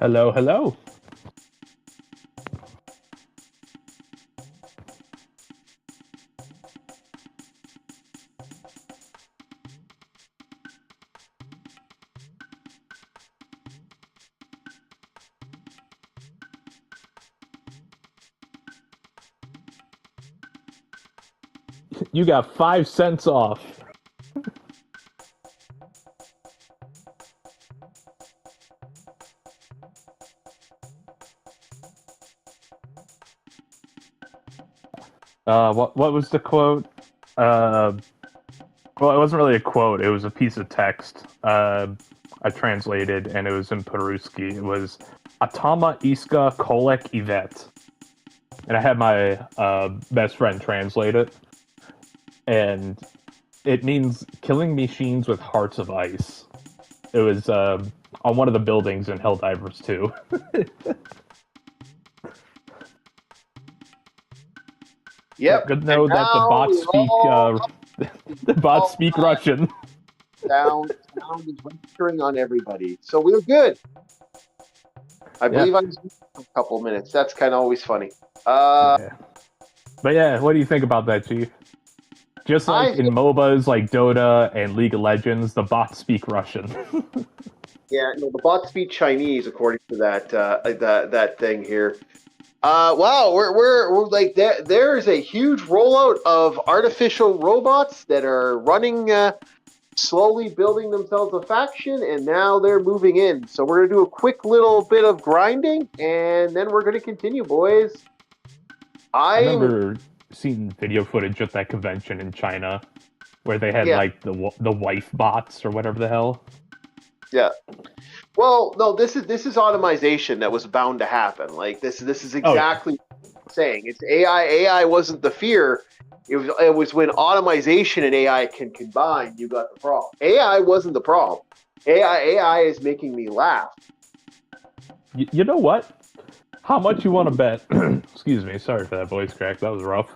Hello, hello. You got 5 cents off. What was the quote? Uh, well, it wasn't really a quote. It was a piece of text. I translated, and it was in Peruski. It was "Atama iska kolek ivet," and I had my best friend translate it, and it means killing machines with hearts of ice. It was on one of the buildings in Helldivers 2. Yep. Good to And know that the now bots we're speak all the bots all speak Russian. sound is registering on everybody. So we're good. I Yeah, believe I was for a couple of minutes. That's kind of always funny. Uh, yeah. But yeah, what do you think about that, Chief? Just I like in think, MOBAs like Dota and League of Legends, the bots speak Russian. yeah, no, the bots speak Chinese according to that thing here. Wow, we're like there is a huge rollout of artificial robots that are running, slowly building themselves a faction, and now they're moving in. So we're gonna do a quick little bit of grinding, and then we're gonna continue, boys. I I'm remember seeing video footage at that convention in China where they had Yeah, like the wife bots or whatever the hell. yeah. Well, no, this is automation that was bound to happen. Like this is Oh yeah, exactly what I'm saying. It's AI. AI wasn't the fear. It was when automation and AI can combine, you got the problem. AI wasn't the problem. AI is making me laugh. you know what? How much you want to bet? Excuse me, sorry for that voice crack. That was rough.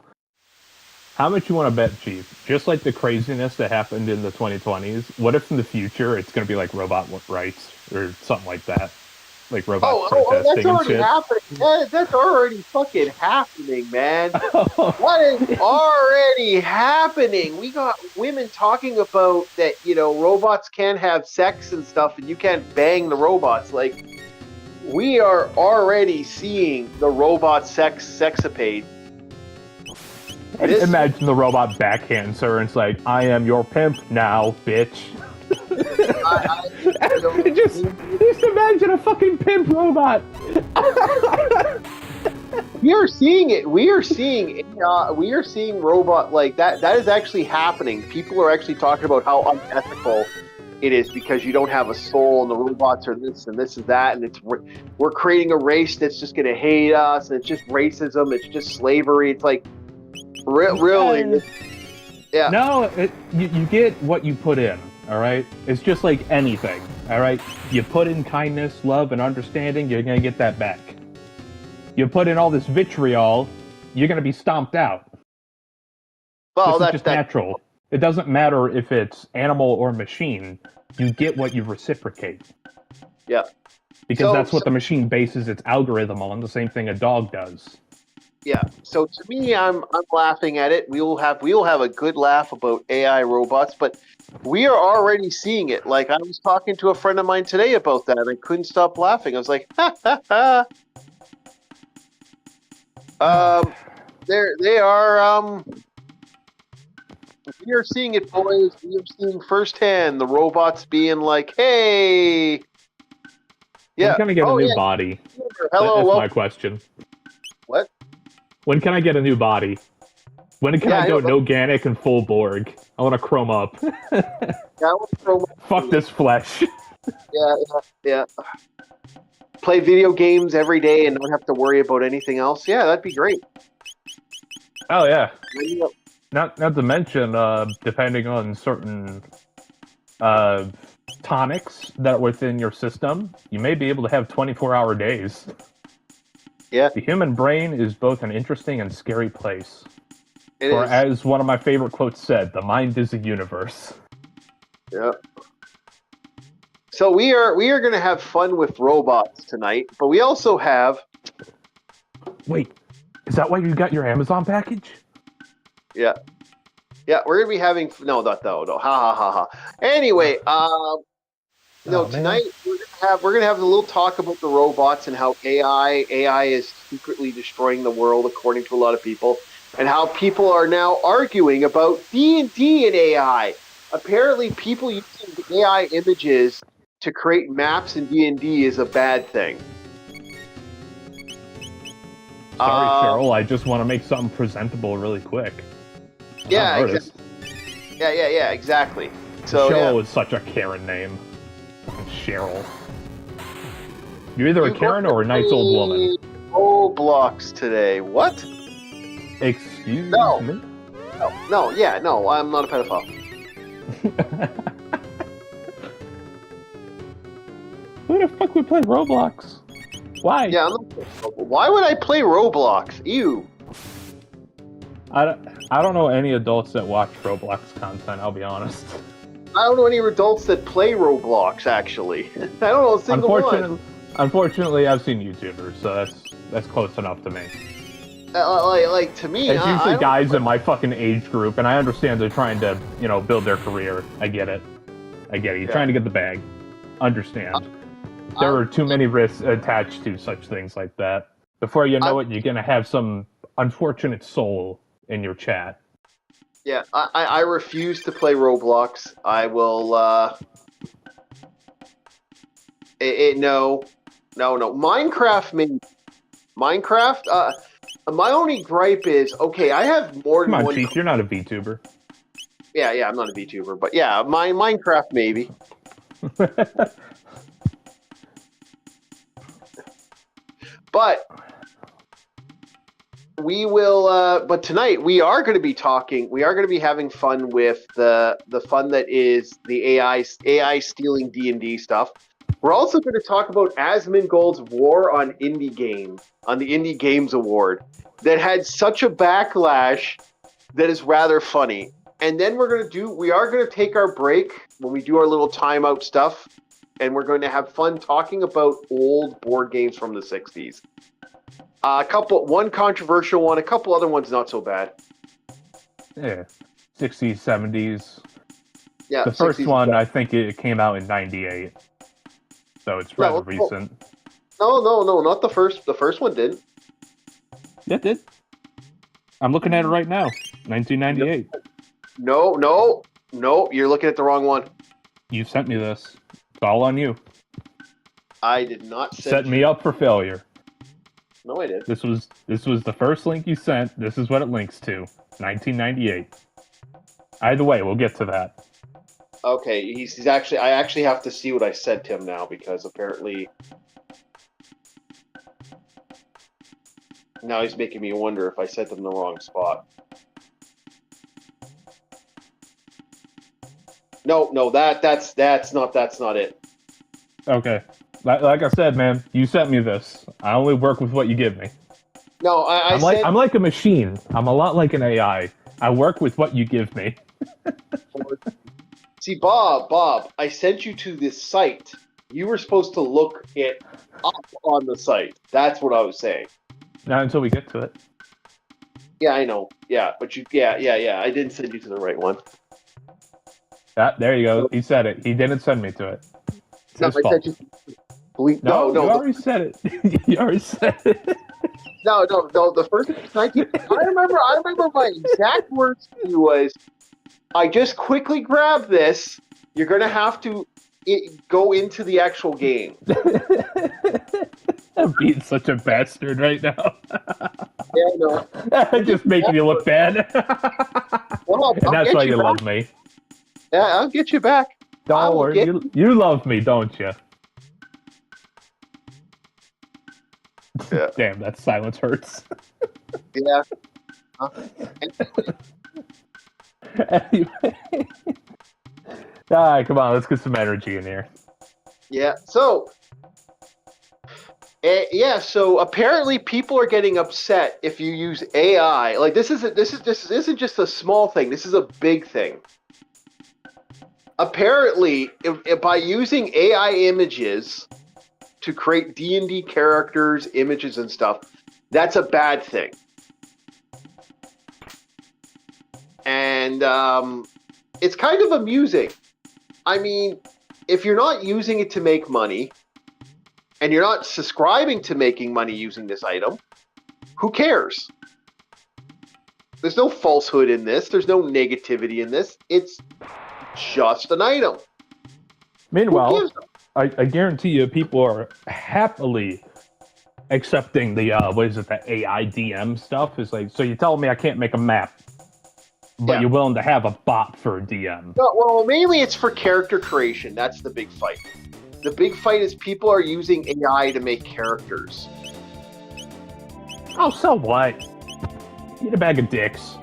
How much you want to bet, Chief? Just like the craziness that happened in the 2020s, what if in the future it's going to be like robot rights or something like that? Like robots That's protesting and already shit? happening. That's already fucking happening, man. Oh, What is already happening? We got women talking about that, robots can't have sex and stuff, and you can't bang the robots. Like, we are already seeing the robot sexapade. This, imagine the robot backhands her and it's like, I am your pimp now, bitch. I, you know, just imagine a fucking pimp robot. we are seeing it. We are seeing robot like that. That is actually happening. People are actually talking about how unethical it is because you don't have a soul and the robots are this and this and that, and we're creating a race that's just going to hate us, and it's just racism, it's just slavery. It's like really, yeah, No, you get what you put in, all right? It's just like anything, all right? You put in kindness, love, and understanding, you're going to get that back. You put in all this vitriol, you're going to be stomped out. well, This is that's just that. natural. It doesn't matter if it's animal or machine. You get what you reciprocate. Yeah. Because So, that's so what the machine bases its algorithm on, the same thing a dog does. yeah. So to me, I'm laughing at it. We will have a good laugh about AI robots, but we are already seeing it. Like, I was talking to a friend of mine today about that, and I couldn't stop laughing. I was like, ha ha ha. Um, they are. We are seeing it, boys. We are seeing firsthand the robots being like, "Hey, When yeah, can I get a oh new yeah, body? hello, That's well, my question. what? When can I get a new body? When can Yeah, I I go know. no Organic and full Borg? I want to chrome up. Yeah, I want to throw Fuck this flesh. yeah, yeah. Play video games every day and not have to worry about anything else. Yeah, that'd be great. Oh yeah. You know, Not to mention, depending on certain uh, tonics that are within your system, you may be able to have 24-hour days. Yeah, The human brain is both an interesting and scary place. it For is. as one of my favorite quotes said, the mind is a universe. Yeah. So we are going to have fun with robots tonight, but we also have. Wait, is that why you got your Amazon package? Yeah, we're going to be having no, ha ha ha ha. Anyway, tonight we're gonna have a little talk about the robots and how AI is secretly destroying the world, according to a lot of people, and how people are now arguing about D&D and AI. Apparently, people using AI images to create maps in D&D is a bad thing. Sorry, Cheryl. I just want to make something presentable really quick. Yeah, exactly. Yeah, exactly. So Cheryl is such a Karen name. Cheryl. You're either a Karen or a nice old woman. Roblox today. What? Excuse me? No, I'm not a pedophile. Who the fuck would play Roblox? Why? Yeah, why would I play Roblox? Ew. I don't know any adults that watch Roblox content, I'll be honest. I don't know any adults that play Roblox, actually. I don't know a single one. Unfortunately, I've seen YouTubers, so that's close enough to me. Like to me, it's usually guys in my fucking age group, and I understand they're trying to, build their career. I get it. You're trying to get the bag. Understand. There are too many risks attached to such things like that. Before you know it, you're gonna have some unfortunate soul in your chat. Yeah, I refuse to play Roblox. I will. No. Minecraft, maybe. Minecraft. My only gripe is, okay, I have more than one. Come on, Chief, you're not a VTuber. Yeah, I'm not a VTuber, but yeah, my Minecraft maybe. But we will. But tonight we are going to be talking. We are going to be having fun with the fun that is the AI stealing D&D stuff. We're also going to talk about Asmongold's war on indie game on the Indie Games Award that had such a backlash that is rather funny. And then we are going to take our break when we do our little timeout stuff, and we're going to have fun talking about old board games from the 60s. One controversial one, a couple other ones not so bad. Yeah, 60s, 70s. Yeah, the first one, I think it came out in 98. So it's rather recent. No, not the first. The first one didn't. Yeah, it did. I'm looking at it right now. 1998. No, you're looking at the wrong one. You sent me this. It's all on you. I did not set me up for failure. No, I did. This was the first link you sent. This is what it links to. 1998. Either way, we'll get to that. Okay, he's actually. I actually have to see what I sent him now because apparently now he's making me wonder if I sent him the wrong spot. No, that's not it. Okay, like I said, man, you sent me this. I only work with what you give me. No, I'm like a machine. I'm a lot like an AI. I work with what you give me. See, Bob, I sent you to this site. You were supposed to look it up on the site. That's what I was saying. Not until we get to it. Yeah, I know. Yeah, but I didn't send you to the right one. There you go. He said it. He didn't send me to it. It's his fault. No, you already said it. You already said it. No. The first 19. I remember my exact words to you was, I just quickly grabbed this. You're gonna have to go into the actual game. I'm being such a bastard right now. Yeah, I know. I'm just making you look bad. Well, and that's why you love me. Yeah, I'll get you back. Don't worry. You love me, don't you? Yeah. Damn, that silence hurts. Yeah. Anyway. Alright, come on, let's get some energy in here. Yeah, so apparently people are getting upset if you use AI. Like this isn't just a small thing. This is a big thing. apparently, by using AI images to create D&D characters, images, and stuff, that's a bad thing. And it's kind of amusing. I mean, if you're not using it to make money, and you're not subscribing to making money using this item, who cares? There's no falsehood in this. There's no negativity in this. It's just an item. Meanwhile, I guarantee you people are happily accepting the, the AI DM stuff. It's like, so you're telling me I can't make a map, but you're willing to have a bot for a DM. Well, mainly it's for character creation. That's the big fight. The big fight is people are using AI to make characters. Oh, so what? Eat a bag of dicks.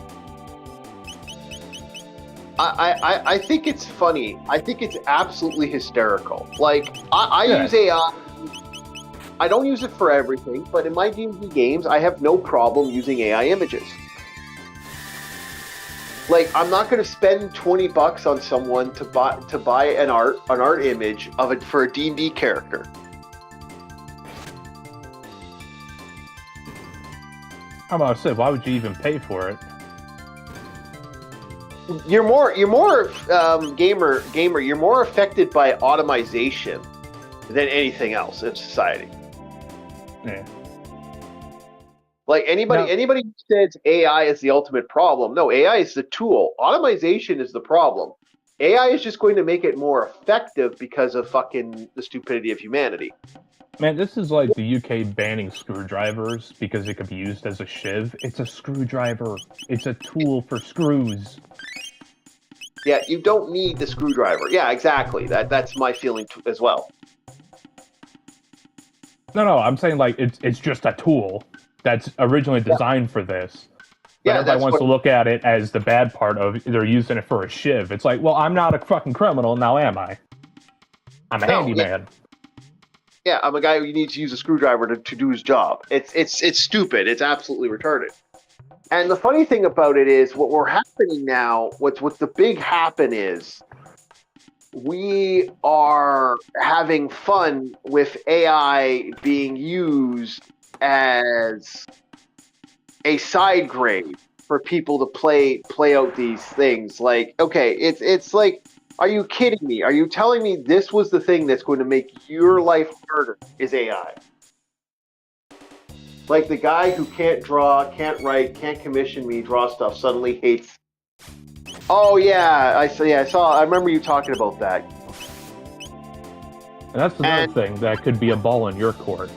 I think it's funny. I think it's absolutely hysterical. Like, I use AI. I don't use it for everything, but in my D&D games, I have no problem using AI images. Like, I'm not going to spend $20 on someone to buy an art image of it for a D&D character. How about I say, why would you even pay for it? You're more gamer. You're more affected by automation than anything else in society. Yeah. Like anybody who says AI is the ultimate problem, no, AI is the tool. Automation is the problem. AI is just going to make it more effective because of fucking the stupidity of humanity. Man, this is like the UK banning screwdrivers because it could be used as a shiv. It's a screwdriver. It's a tool for screws. Yeah, you don't need the screwdriver. Yeah, exactly. That's my feeling as well. No, I'm saying like it's just a tool that's originally designed for this. But everybody wants to look at it as the bad part of they're using it for a shiv. It's like, well, I'm not a fucking criminal now, am I? I'm a handyman. Yeah, I'm a guy who needs to use a screwdriver to do his job. It's stupid. It's absolutely retarded. And the funny thing about it is, what's the big happen is, we are having fun with AI being used as a side grade for people to play out these things. Like, okay, it's like, are you kidding me? Are you telling me this was the thing that's going to make your life harder is AI? Like the guy who can't draw, can't write, can't commission me draw stuff suddenly hates. Oh yeah, I remember you talking about that. And that's another thing that could be a ball in your court.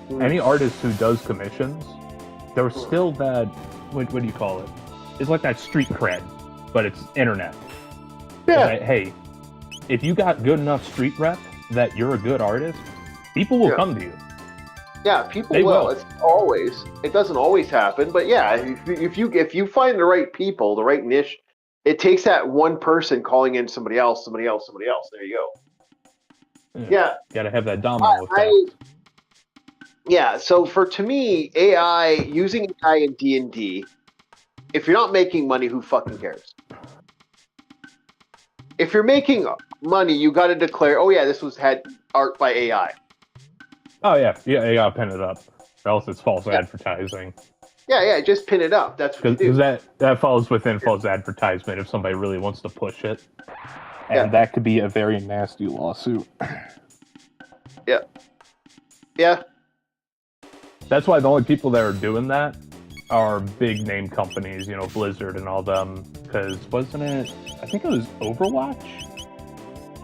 Any artist who does commissions, there's still that, what do you call it? It's like that street cred, but it's internet. Yeah. Like, hey, if you got good enough street rep that you're a good artist, people will come to you. Yeah, people will. It doesn't always happen, but yeah, if you find the right people, the right niche, it takes that one person calling in somebody else. There you go. Yeah. Gotta have that domino effect. So to me, using AI in D&D, if you're not making money, who fucking cares? If you're making money, you got to declare, oh yeah, this was had art by AI. Oh yeah, you gotta pin it up, or else it's false advertising. Yeah, just pin it up. That's what you do. Because that falls within false advertisement if somebody really wants to push it, and that could be a very nasty lawsuit. Yeah. That's why the only people that are doing that are big name companies, Blizzard and all them. Because wasn't it? I think it was Overwatch.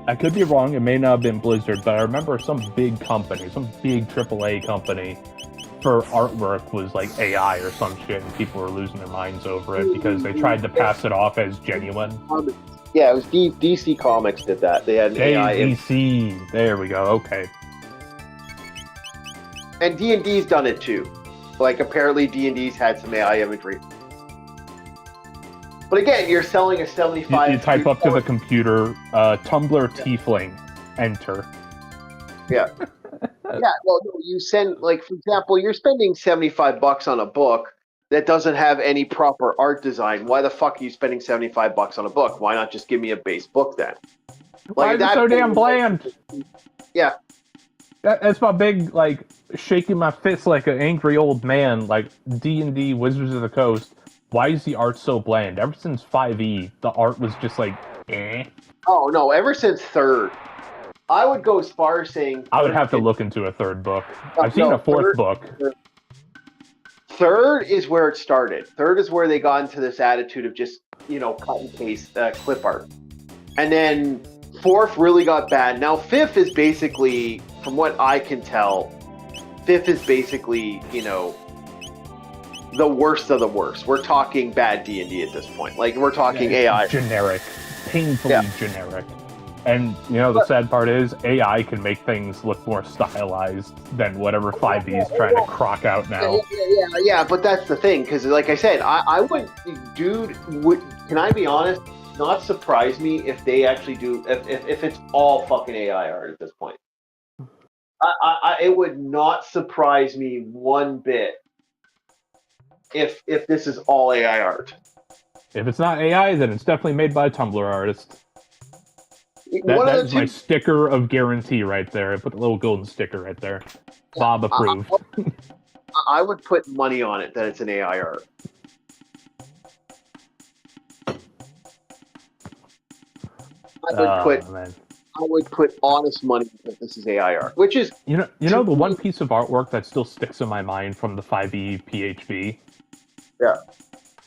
I could be wrong. It may not have been Blizzard, but I remember some big company, some big AAA company, for artwork was like AI or some shit, and people were losing their minds over it because they tried to pass it off as genuine. Yeah, it was DC Comics did that. They had an AI. DC. There we go. Okay. And D&D's done it too. Like apparently D&D's had some AI imagery. But again, you're selling a 75. You type up to the computer, Tumblr Tiefling, enter. Yeah. Yeah. Well, no, you send, like, for example, you're spending $75 on a book. that doesn't have any proper art design, why the fuck are you spending $75 on a book? Why not just give me a base book then? Why is it so damn bland? Yeah. That's my big, like, shaking my fist like an angry old man, like D&D Wizards of the Coast. Why is the art so bland? Ever since 5e, the art was just like, eh. Oh, no, ever since 3rd. I would go as far as saying... I would have to look into a 3rd book. I've seen a 4th book. 3rd is where it started. 3rd is where they got into this attitude of just, cut and paste clip art. And then 4th really got bad. Now 5th is basically, from what I can tell, 5th is basically, the worst of the worst. We're talking bad D&D at this point. Like, we're talking AI. Generic. Painfully generic. And, the sad part is, AI can make things look more stylized than whatever 5e is trying to crock out now. Yeah, but that's the thing, because like I said, I would, can I be honest, not surprise me if they actually do, if it's all fucking AI art at this point. It would not surprise me one bit if this is all AI art. If it's not AI, then it's definitely made by a Tumblr artist. That is my sticker of guarantee right there. I put a little golden sticker right there. Bob approved. I would put money on it that it's an AI art. I would put honest money that this is AI art, which is the one piece of artwork that still sticks in my mind from the 5e PHB. Yeah.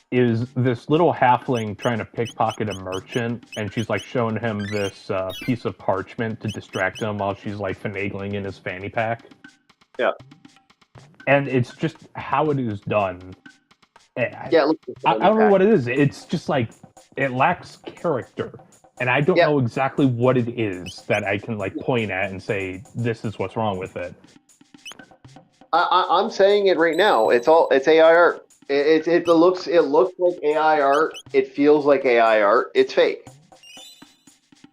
Is this little halfling trying to pickpocket a merchant, and she's like showing him this piece of parchment to distract him while she's like finagling in his fanny pack. Yeah. And it's just how it is done. I don't know what it is. It's just like, it lacks character. And I don't know exactly what it is that I can like point at and say, this is what's wrong with it. I'm saying it right now. It's AI art. It looks like AI art. It feels like AI art. It's fake.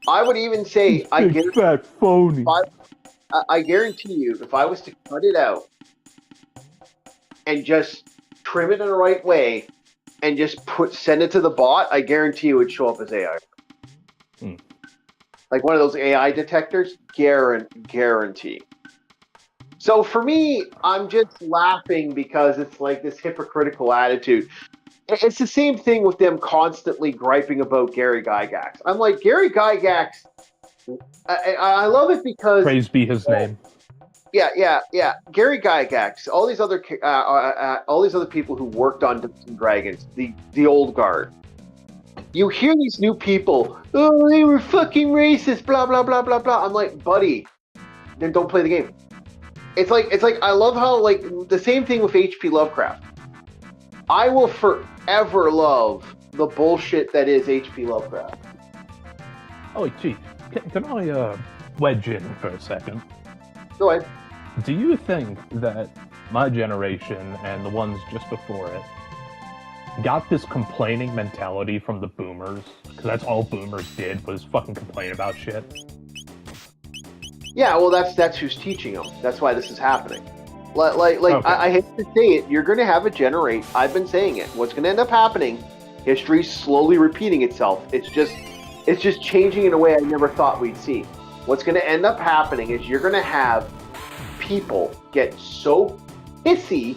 I would even say I guarantee you, if I was to cut it out and just trim it in the right way and just send it to the bot, I guarantee it would show up as AI. Like one of those AI detectors, guarantee. So for me, I'm just laughing because it's like this hypocritical attitude. It's the same thing with them constantly griping about Gary Gygax. I'm like, Gary Gygax, I love it because... Praise be his name. Yeah. Gary Gygax, all these other people who worked on Dungeons and Dragons, the old guard. You hear these new people, oh, they were fucking racist, blah, blah, blah, blah, blah. I'm like, buddy, then don't play the game. It's like I love how, like, the same thing with H.P. Lovecraft. I will forever love the bullshit that is H.P. Lovecraft. Oh, gee, can I wedge in for a second? Go ahead. Do you think that my generation and the ones just before it got this complaining mentality from the boomers? Because that's all boomers did, was fucking complain about shit. Yeah, well, that's who's teaching them. That's why this is happening. Okay. I hate to say it, you're going to have a generation. I've been saying it. What's going to end up happening? History's slowly repeating itself. It's just changing in a way I never thought we'd see. What's going to end up happening is you're going to have people get so pissy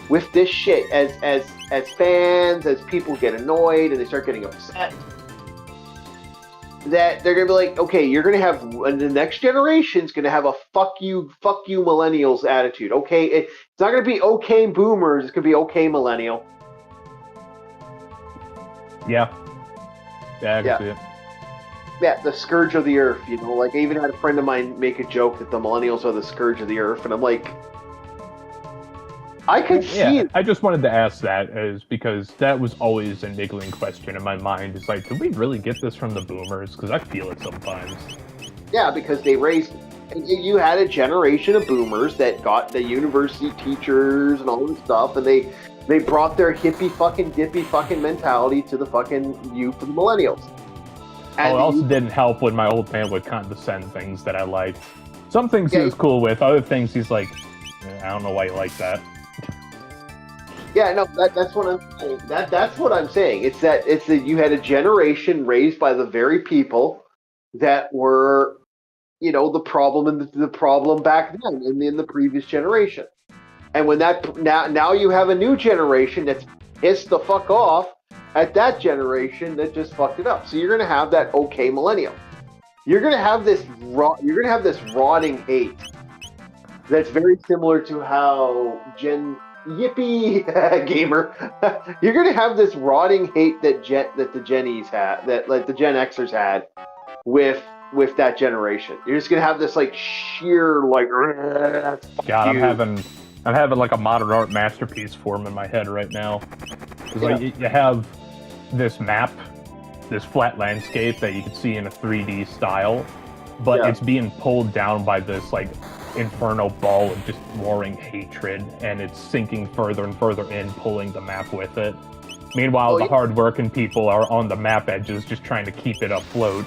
with this shit as fans, as people get annoyed and they start getting upset, that they're going to be like, okay, you're going to have, the next generation's going to have a fuck you millennials attitude. Okay, it's not going to be okay boomers, it's going to be okay millennial. Yeah, I can see it. Yeah, the scourge of the earth, like I even had a friend of mine make a joke that the millennials are the scourge of the earth, and I'm like, I could see it. I just wanted to ask that because that was always a niggling question in my mind. It's like, did we really get this from the boomers? Because I feel it sometimes. Yeah, because they raised... You had a generation of boomers that got the university teachers and all this stuff, and they brought their hippie fucking dippy fucking mentality to the fucking youth of the millennials. And it also didn't help when my old man would condescend things that I liked. Some things he was cool with, other things he's like, I don't know why you like that. Yeah, no, that's what I'm saying. That's what I'm saying. It's that you had a generation raised by the very people that were, the problem and the problem back then in the previous generation. And when that now you have a new generation that's pissed the fuck off at that generation that just fucked it up. So you're gonna have that okay millennial. You're gonna have this rotting hate that's very similar to how Yippee gamer. You're gonna have this rotting hate that the Gennies had, that like the Gen Xers had with that generation. You're just gonna have this like sheer like God, you. I'm having like a modern art masterpiece form in my head right now. Because Yeah. like you have this map, this flat landscape that you can see in a 3D style, but Yeah. it's being pulled down by this like inferno ball of just roaring hatred, and it's sinking further and further in, pulling the map with it. Meanwhile, the Yeah. hard-working people are on the map edges, just trying to keep it afloat.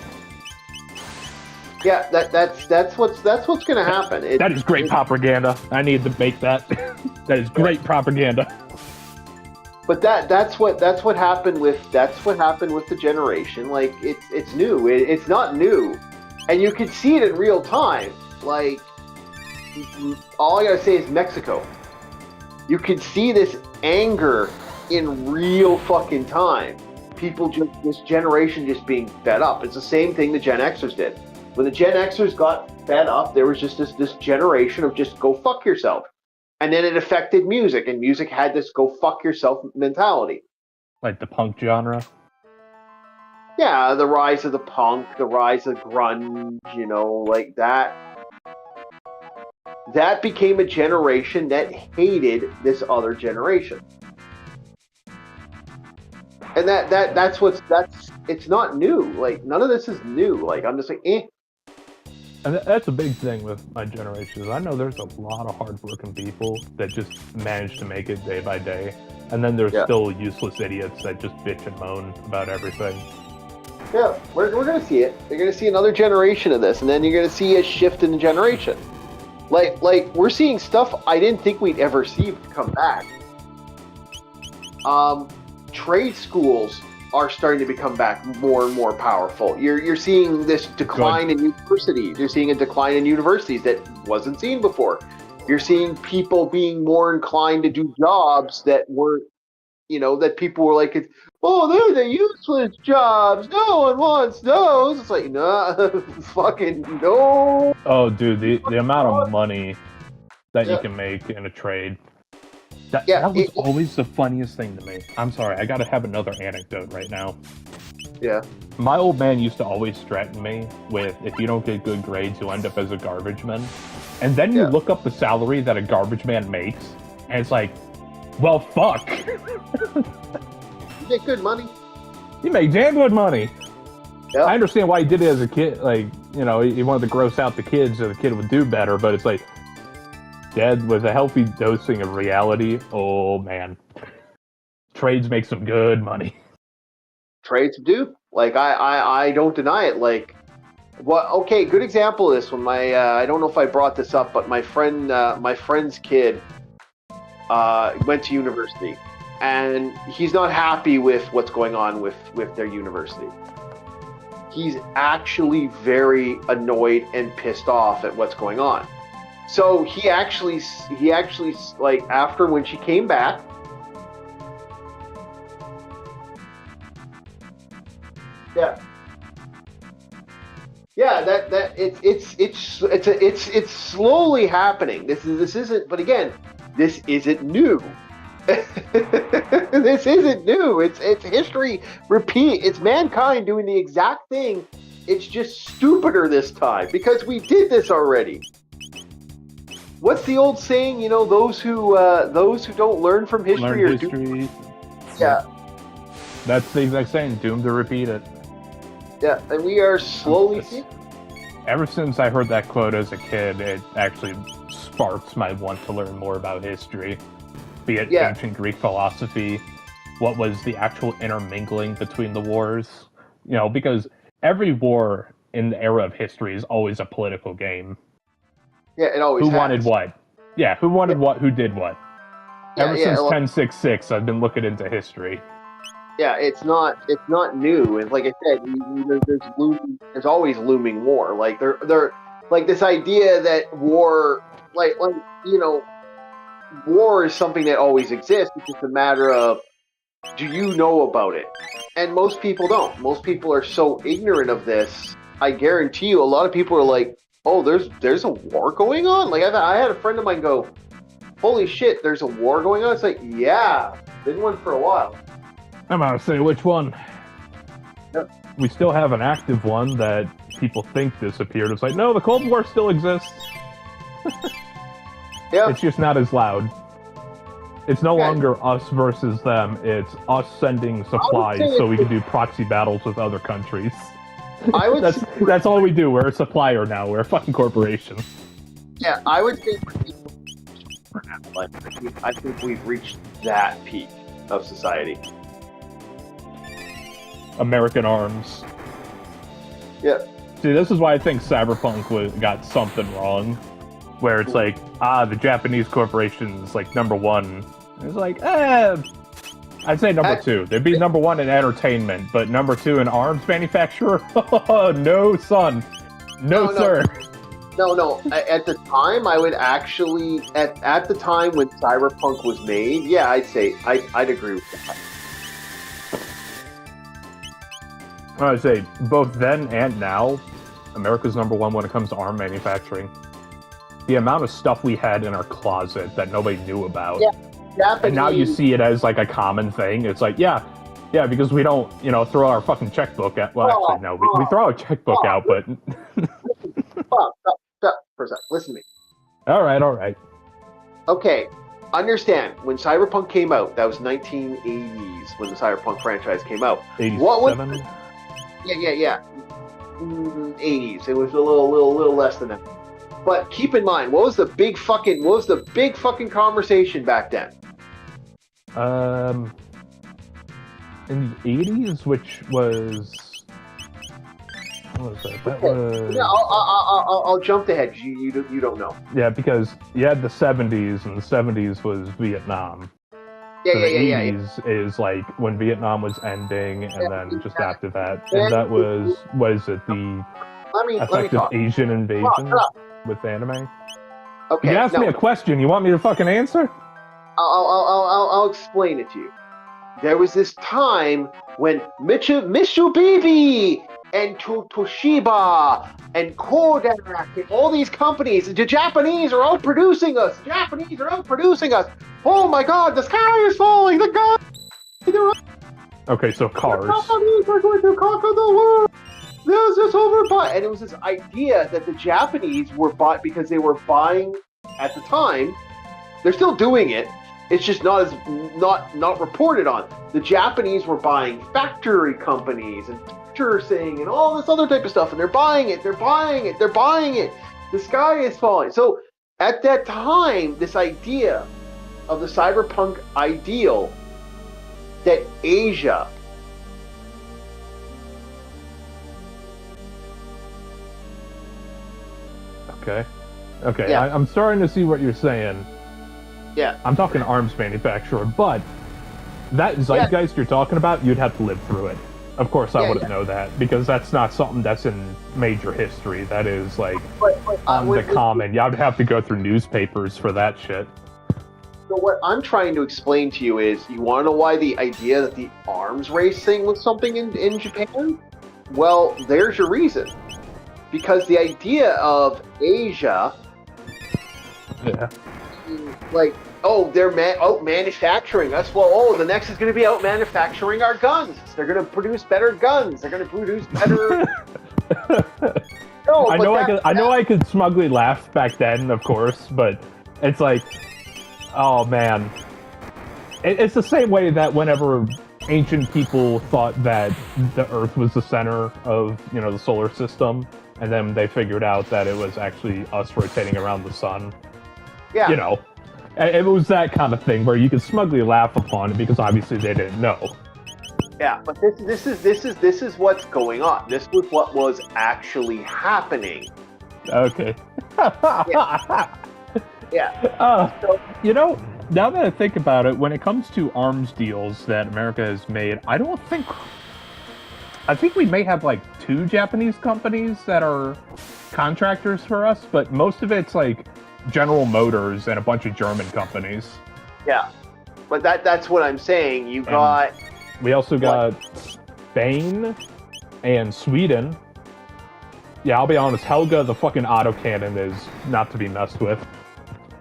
Yeah, that's what's gonna happen. That is great propaganda. I need to make that. That is great propaganda. But that's what happened with the generation. Like it's new. It's not new, and you could see it in real time. Like all I gotta say is Mexico. You could see this anger in real fucking time. This generation just being fed up. It's the same thing the Gen Xers did. When the Gen Xers got fed up, there was just this generation of just go fuck yourself. And then it affected music, and music had this go fuck yourself mentality. Like the punk genre. Yeah, the rise of the punk, the rise of grunge, like that. That became a generation that hated this other generation. And it's not new. Like none of this is new. Like I'm just like, eh. And that's a big thing with my generation. Is I know there's a lot of hardworking people that just manage to make it day by day, and then there's still useless idiots that just bitch and moan about everything. Yeah, we're gonna see it. You're gonna see another generation of this, and then you're gonna see a shift in the generation. Like we're seeing stuff I didn't think we'd ever see come back. Trade schools are starting to become back more and more powerful. You're seeing this decline in universities. You're seeing a decline in universities that wasn't seen before. You're seeing people being more inclined to do jobs that weren't, that people were like, oh, they're the useless jobs. No one wants those. It's like, nah, fucking no. Oh, dude, the amount of money that you can make in a trade. That was always the funniest thing to me. I'm sorry, I gotta have another anecdote right now. Yeah. My old man used to always threaten me with, if you don't get good grades, you'll end up as a garbage man. And then you look up the salary that a garbage man makes, and it's like, well, fuck. You make good money. You make damn good money. Yep. I understand why he did it as a kid. Like, he wanted to gross out the kids so the kid would do better, but it's like, Dad, with a healthy dosing of reality, oh man, trades make some good money. Trades do. Like I don't deny it. Like, okay, good example of this one. My I don't know if I brought this up, but my friend's kid went to university, and he's not happy with what's going on with their university. He's actually very annoyed and pissed off at what's going on. So he actually like after when she came back, that it's slowly happening. This isn't, but again, this isn't new. This isn't new. It's history repeat. It's mankind doing the exact thing. It's just stupider this time because we did this already. What's the old saying? Those who don't learn from history are doomed. Yeah. That's the exact saying. Doomed to repeat it. Yeah, and we are slowly. Ever since I heard that quote as a kid, it actually sparks my want to learn more about history, be it ancient Greek philosophy, what was the actual intermingling between the wars. Because every war in the era of history is always a political game. Yeah, it always Who wanted what? Yeah, who wanted what? Who did what? Yeah, Ever yeah, since 1066, I've been looking into history. yeah. It's not new. And like I said, there's always looming war. Like they're like this idea that war, like you know, war is something that always exists. It's just a matter of, do you know about it? And most people don't. Most people are so ignorant of this. I guarantee you, a lot of people are like, "Oh, there's a war going on." Like I had a friend of mine go, "Holy shit, there's a war going on." It's like, yeah, been one for a while. I'm about to say which one. Yep. We still have an active one that people think disappeared. It's like, no, the Cold War still exists. Yeah, It's just not as loud. It's no longer us versus them. It's us sending supplies so we can do proxy battles with other countries. I would. That's all we do. We're a supplier now. We're a fucking corporation. Yeah, I would say like, I think we've reached that peak of society. American arms. Yeah. See, this is why I think Cyberpunk got something wrong. Where it's like, the Japanese corporation's like number one. It's like, I'd say number two. They'd be number one in entertainment, but number two in arms manufacturer? No, son. No, sir. No. At the time, I would actually, at the time when Cyberpunk was made, yeah, I'd say, I'd agree with that. I'd say both then and now, America's number one when it comes to arm manufacturing. The amount of stuff we had in our closet that nobody knew about. Yeah, Japanese. And now you see it as like a common thing. It's like, yeah, because we don't, throw our fucking checkbook out. Well, actually, no, we throw our checkbook out, but... Stop for a second. Listen to me. All right. Okay, understand, when Cyberpunk came out, that was 1980s when the Cyberpunk franchise came out. 87? What was... Yeah. 80s. It was a little less than that. But keep in mind, what was the big fucking conversation back then? In the 80s, which was... What was that? That was... Yeah, I'll jump ahead. You don't know. Yeah, because you had the 70s, and the 70s was Vietnam. Yeah. The 80s is like when Vietnam was ending, and then just after that. And that was the effective Asian invasion with anime? Okay. You asked me a question. You want me to fucking answer? I'll explain it to you. There was this time when Mitsubishi and Toshiba and Kodak and all these companies, the Japanese are outproducing us. Oh my God, the sky is falling. Okay, so cars. The Japanese are going to conquer the world. There's this overbought, and it was this idea that the Japanese were bought because they were buying at the time. They're still doing it. It's just not reported on. The Japanese were buying factory companies and purchasing and all this other type of stuff, and they're buying it. The sky is falling. So at that time, this idea of the cyberpunk ideal that Asia Okay, yeah. I'm starting to see what you're saying. Yeah. I'm talking arms manufacturer, but that zeitgeist you're talking about, you'd have to live through it. Of course, I wouldn't know that, because that's not something that's in major history. That is, like, on the common. You'd have to go through newspapers for that shit. So what I'm trying to explain to you is, you want to know why the idea that the arms race thing was something in Japan? Well, there's your reason. Because the idea of Asia... Yeah. Like, they're manufacturing us. Well, the next is going to be out manufacturing our guns. They're going to produce better guns. They're going to produce better. I know I could smugly laugh back then, of course, but it's like, oh man, it's the same way that whenever ancient people thought that the Earth was the center of the solar system, and then they figured out that it was actually us rotating around the sun. Yeah. It was that kind of thing where you could smugly laugh upon it because obviously they didn't know. Yeah, but this is what's going on. This was what was actually happening. Okay. Yeah. So, Now that I think about it, when it comes to arms deals that America has made, I think we may have like 2 Japanese companies that are contractors for us, but most of it's like General Motors and a bunch of German companies. Yeah, but that's what I'm saying. We also got Spain and Sweden. Yeah, I'll be honest, Helga, the fucking autocannon is not to be messed with.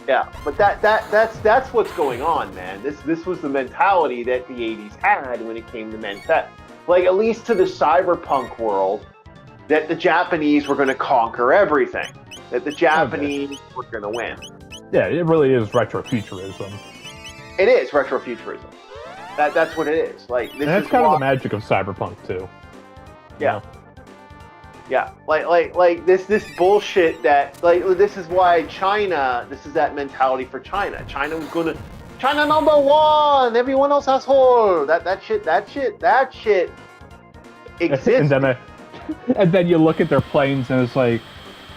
Yeah, but that's what's going on, man. This was the mentality that the '80s had when it came to like at least to the cyberpunk world, that the Japanese were going to conquer everything, that the Japanese were going to win. Yeah, it really is retrofuturism. It is retrofuturism. That's what it is. Like this, and that's is kind of the magic of cyberpunk too. Yeah. Yeah, like this bullshit that this is why China. This is that mentality for China. China was gonna China #1. Everyone else asshole. That shit exists. And then you look at their planes and it's like,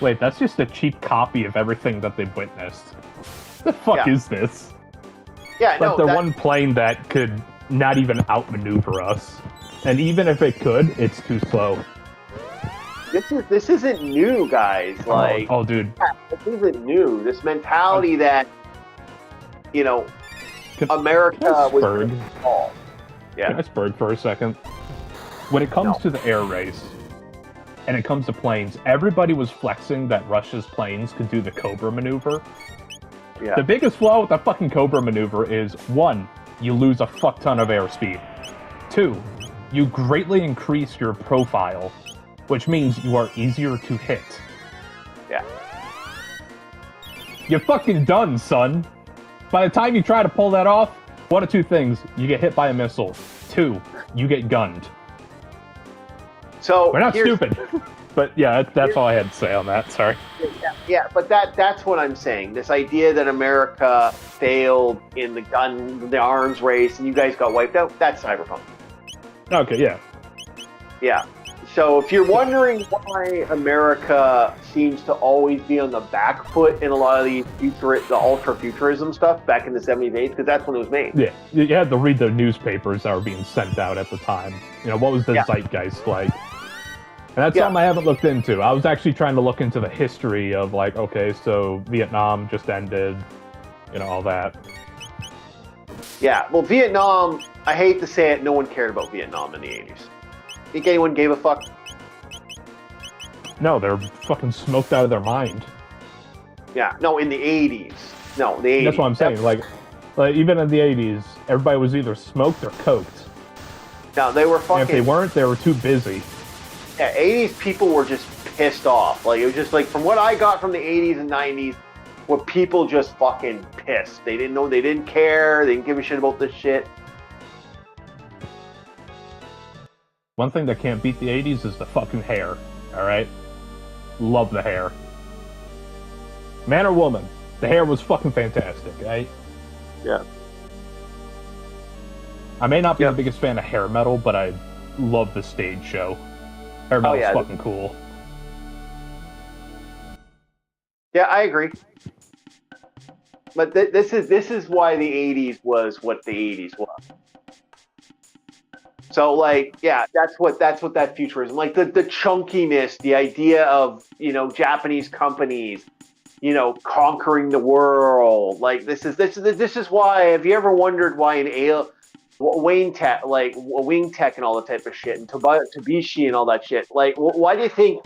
wait, that's just a cheap copy of everything that they've witnessed. The fuck is this? Yeah, but they're one plane that could not even outmaneuver us, and even if it could, it's too slow. This isn't new, guys. Like, oh dude, this isn't new. This mentality that America was involved. Yeah. Can I spurg for a second? When it comes to the air race, and it comes to planes, everybody was flexing that Russia's planes could do the Cobra maneuver. Yeah. The biggest flaw with the fucking Cobra maneuver is 1, you lose a fuck ton of airspeed. 2, you greatly increase your profile, which means you are easier to hit. Yeah. You're fucking done, son. By the time you try to pull that off, one of 2 things. You get hit by a missile. 2, you get gunned. So we're not stupid. But yeah, that's all I had to say on that. Sorry. Yeah, but that's what I'm saying. This idea that America failed in the arms race and you guys got wiped out, that's cyberpunk. Okay, yeah. Yeah. So if you're wondering why America seems to always be on the back foot in a lot of the ultra-futurism stuff back in the 70s, 80s, because that's when it was made. Yeah, you had to read the newspapers that were being sent out at the time. What was the zeitgeist like? And that's something I haven't looked into. I was actually trying to look into the history of like, okay, so Vietnam just ended, all that. Yeah, well, Vietnam, I hate to say it, no one cared about Vietnam in the 80s. Think anyone gave a fuck? No, they're fucking smoked out of their mind. Yeah, no, in the 80s. No, the 80s. That's what I'm saying. Like even in the 80s, everybody was either smoked or coked. No, they were fucking... And if they weren't, they were too busy. Yeah, 80s people were just pissed off. Like, it was just like, from what I got from the 80s and 90s, were people just fucking pissed. They didn't know, they didn't care, they didn't give a shit about this shit. One thing that can't beat the 80s is the fucking hair, alright? Love the hair. Man or woman, the hair was fucking fantastic, right? Yeah. I may not be the biggest fan of hair metal, but I love the stage show. Hair metal's fucking cool. Yeah, I agree. But this is why the 80s was what the 80s was. So, like, yeah, that's what that futurism, like the chunkiness, the idea of, Japanese companies, conquering the world. Like, this is why, have you ever wondered why Wayne Tech, like Wing Tech and all that type of shit, and Tobishi and all that shit. Like, why do you think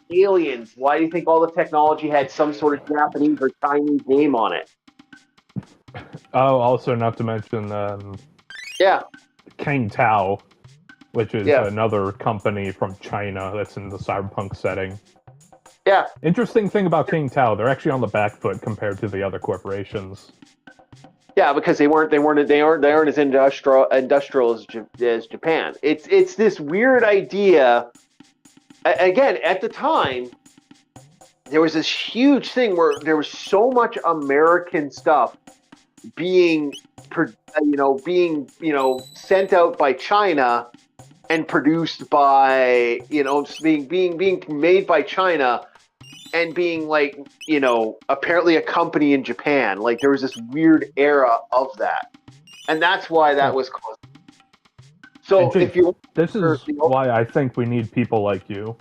aliens? Why do you think all the technology had some sort of Japanese or Chinese name on it? Oh, also not to mention, King Tao, which is another company from China that's in the cyberpunk setting. Yeah. Interesting thing about King Tao, they're actually on the back foot compared to the other corporations. Yeah, because they aren't as industrial as Japan. It's this weird idea. Again, at the time, there was this huge thing where there was so much American stuff being sent out by China and produced by being made by China and being like, apparently a company in Japan. Like there was this weird era of that, and that's why that was caused. So Jake, if you, this is why I think we need people like you.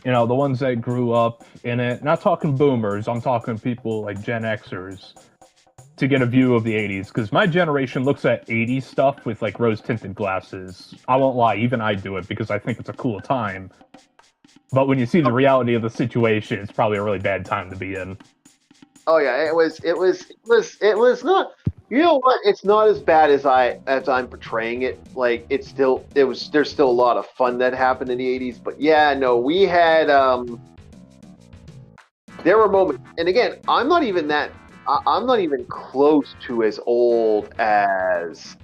The ones that grew up in it. Not talking boomers. I'm talking people like Gen Xers to get a view of the 80s. Because my generation looks at 80s stuff with like rose-tinted glasses. I won't lie, even I do it because I think it's a cool time. But when you see the reality of the situation, it's probably a really bad time to be in. oh yeah, it was not. You know what? It's not as bad as I'm portraying it. Like there's still a lot of fun that happened in the 80s. But yeah, no, we had there were moments, and again, I'm not even close to as old as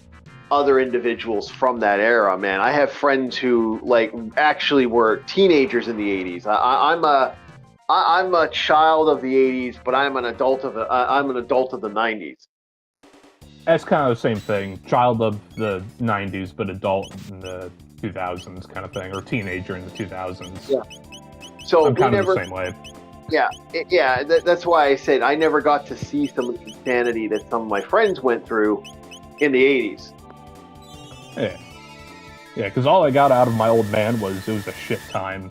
other individuals from that era, man. I have friends who like actually were teenagers in the 80s. I'm a child of the 80s, but I'm an adult of the 90s. That's kind of the same thing. Child of the 90s, but adult in the 2000s kind of thing, or teenager in the 2000s. Yeah. So I'm kind of the same way. Yeah, that's why I said I never got to see some of the insanity that some of my friends went through in the 80s. Yeah, because all I got out of my old man was it was a shit time.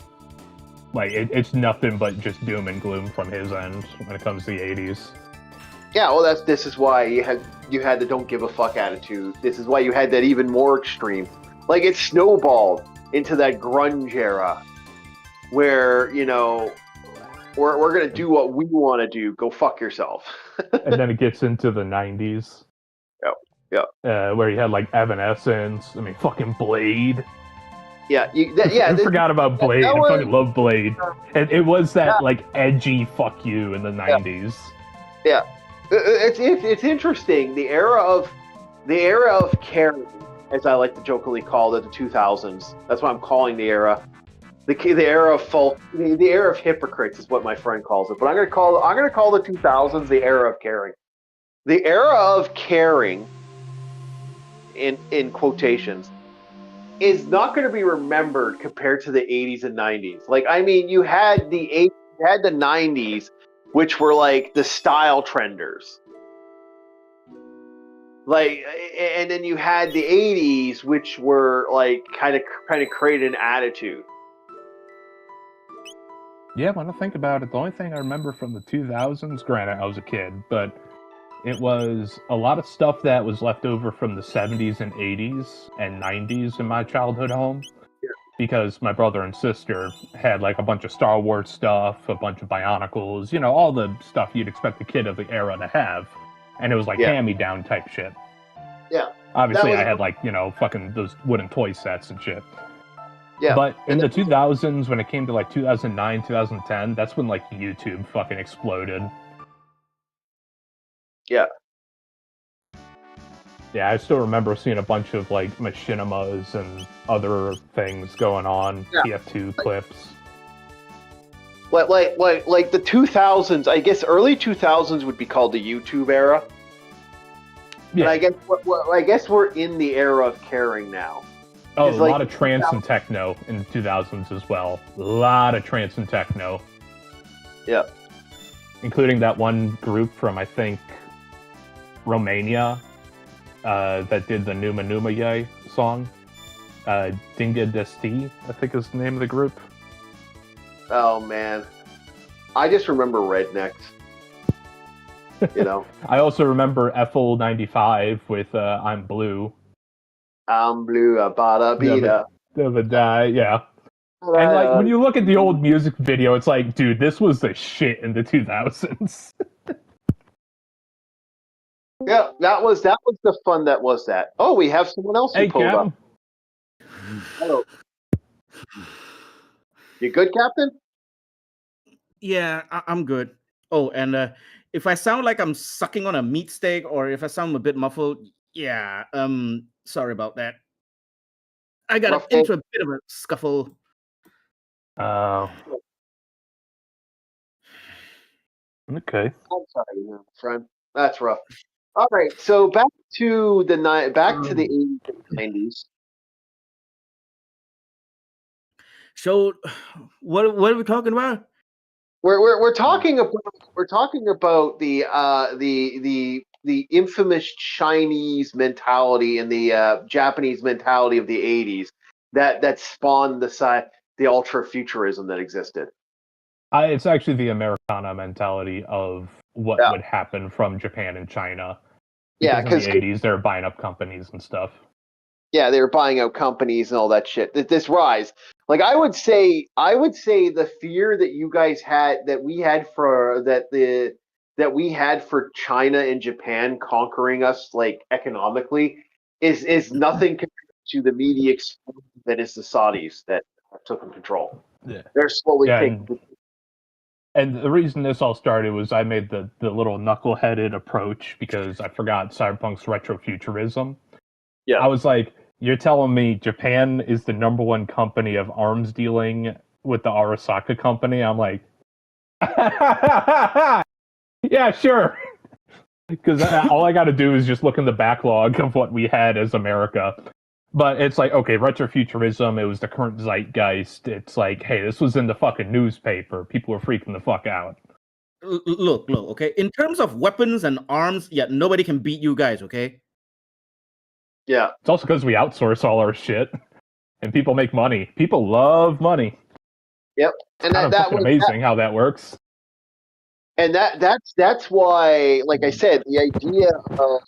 Like it's nothing but just doom and gloom from his end when it comes to the 80s. Yeah, well, this is why you had the don't give a fuck attitude. This is why you had that even more extreme. Like it snowballed into that grunge era, where we're gonna do what we want to do. Go fuck yourself. And then it gets into the 90s. Yeah. Where you had like Evanescence. I mean, fucking Blade. Yeah, I forgot about Blade. I fucking love Blade. And it was that like edgy fuck you in the 90s. Yeah. It's interesting. The era of caring, as I like to jokingly call it, the 2000s. That's what I'm calling the era. The era of the era of hypocrites is what my friend calls it. But I'm gonna call the 2000s the era of caring. The era of caring, in quotations, is not going to be remembered compared to the 80s and 90s. Like, I mean, you had the 80s, you had the 90s, which were like the style trenders. Like, and then you had the 80s, which were like kind of created an attitude. Yeah, when I think about it, the only thing I remember from the 2000s, granted, I was a kid, but it was a lot of stuff that was left over from the 70s and 80s and 90s in my childhood home. Yeah. Because my brother and sister had like a bunch of Star Wars stuff, a bunch of Bionicles, all the stuff you'd expect a kid of the era to have. And it was like hand-me-down type shit. Yeah. Obviously, I had like, fucking those wooden toy sets and shit. Yeah. But in the 2000s, when it came to like 2009, 2010, that's when like YouTube fucking exploded. Yeah. Yeah, I still remember seeing a bunch of like machinimas and other things going on, TF2 clips. Like the 2000s, I guess early 2000s would be called the YouTube era. Yeah. And I guess we're in the era of caring now. Oh, a lot of trance and techno in the 2000s as well. A lot of trance and techno. Yeah. Including that one group from, I think, Romania that did the Numa Numa Yay song. Dinga Desti, I think is the name of the group. Oh, man. I just remember Rednecks. I also remember Ethel 95 with I'm Blue. I'm blue, bada bida. Yeah. And like when you look at the old music video, it's like, dude, this was the shit in the 2000s. Yeah, that was the fun that was that. Oh, we have someone else who pulled up. Hello. You good, Captain? Yeah, I'm good. Oh, and if I sound like I'm sucking on a meat steak or if I sound a bit muffled, yeah, sorry about that. I got into a bit of a scuffle. Oh. Okay. I'm sorry, friend. That's rough. All right, so back to the 80s and 90s. So, what are we talking about? We're talking about the infamous Chinese mentality and the Japanese mentality of the 80s that spawned the ultra futurism that existed. It's actually the Americana mentality of what Yeah. would happen from Japan and China. Yeah, Because in the 80s, they're buying up companies and stuff. Yeah, they were buying out companies and all that shit. This rise, like I would say the fear that you guys had, that we had for China and Japan conquering us, like economically, is nothing compared to the media explosion that is the Saudis that took control. Yeah. They're slowly taking. And the reason this all started was I made the little knuckleheaded approach because I forgot Cyberpunk's retrofuturism. Yeah. I was like, you're telling me Japan is the number one company of arms dealing with the Arasaka company? I'm like, yeah, sure. Because all I got to do is just look in the backlog of what we had as America. But it's like, okay, retrofuturism, it was the current zeitgeist. It's like, hey, this was in the fucking newspaper. People were freaking the fuck out. Look, okay? In terms of weapons and arms, yeah, nobody can beat you guys, okay? Yeah. It's also because we outsource all our shit. And people make money. People love money. Yep. And that was amazing how that works. And that's why, like I said, the idea of,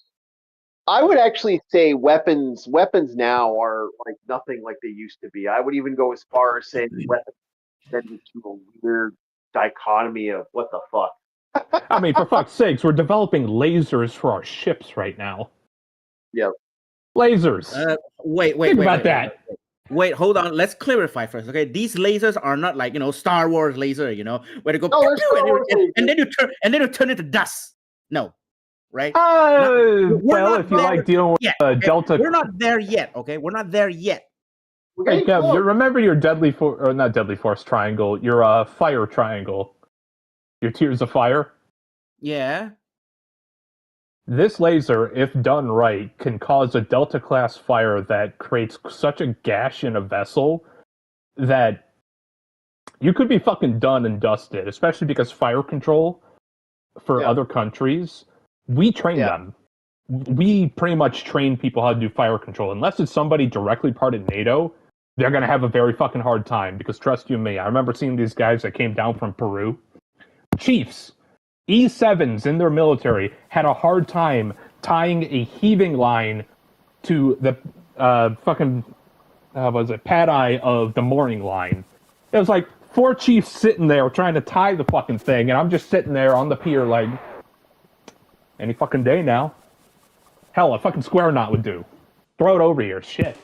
I would actually say weapons now are like nothing like they used to be. I would even go as far as saying weapons extended to a weird dichotomy of what the fuck. I mean, for fuck's sakes, we're developing lasers for our ships right now. Yep. Lasers. Wait. Think about that. Wait, hold on. Let's clarify first, okay? These lasers are not like, Star Wars laser, where they go and then you turn into dust. No, right? If you like dealing with Delta, we're not there yet. Okay, we're not there yet. Hey, Kev, you remember your not deadly force triangle, your fire triangle, your tiers of fire? Yeah. This laser, if done right, can cause a Delta-class fire that creates such a gash in a vessel that you could be fucking done and dusted, especially because fire control for other countries, we train them. We pretty much train people how to do fire control. Unless it's somebody directly part of NATO, they're going to have a very fucking hard time, because trust you me, I remember seeing these guys that came down from Peru. Chiefs. E7s in their military had a hard time tying a heaving line to the pad eye of the mooring line. It was like 4 chiefs sitting there trying to tie the fucking thing, and I'm just sitting there on the pier like, any fucking day now. Hell, a fucking square knot would do. Throw it over here, shit.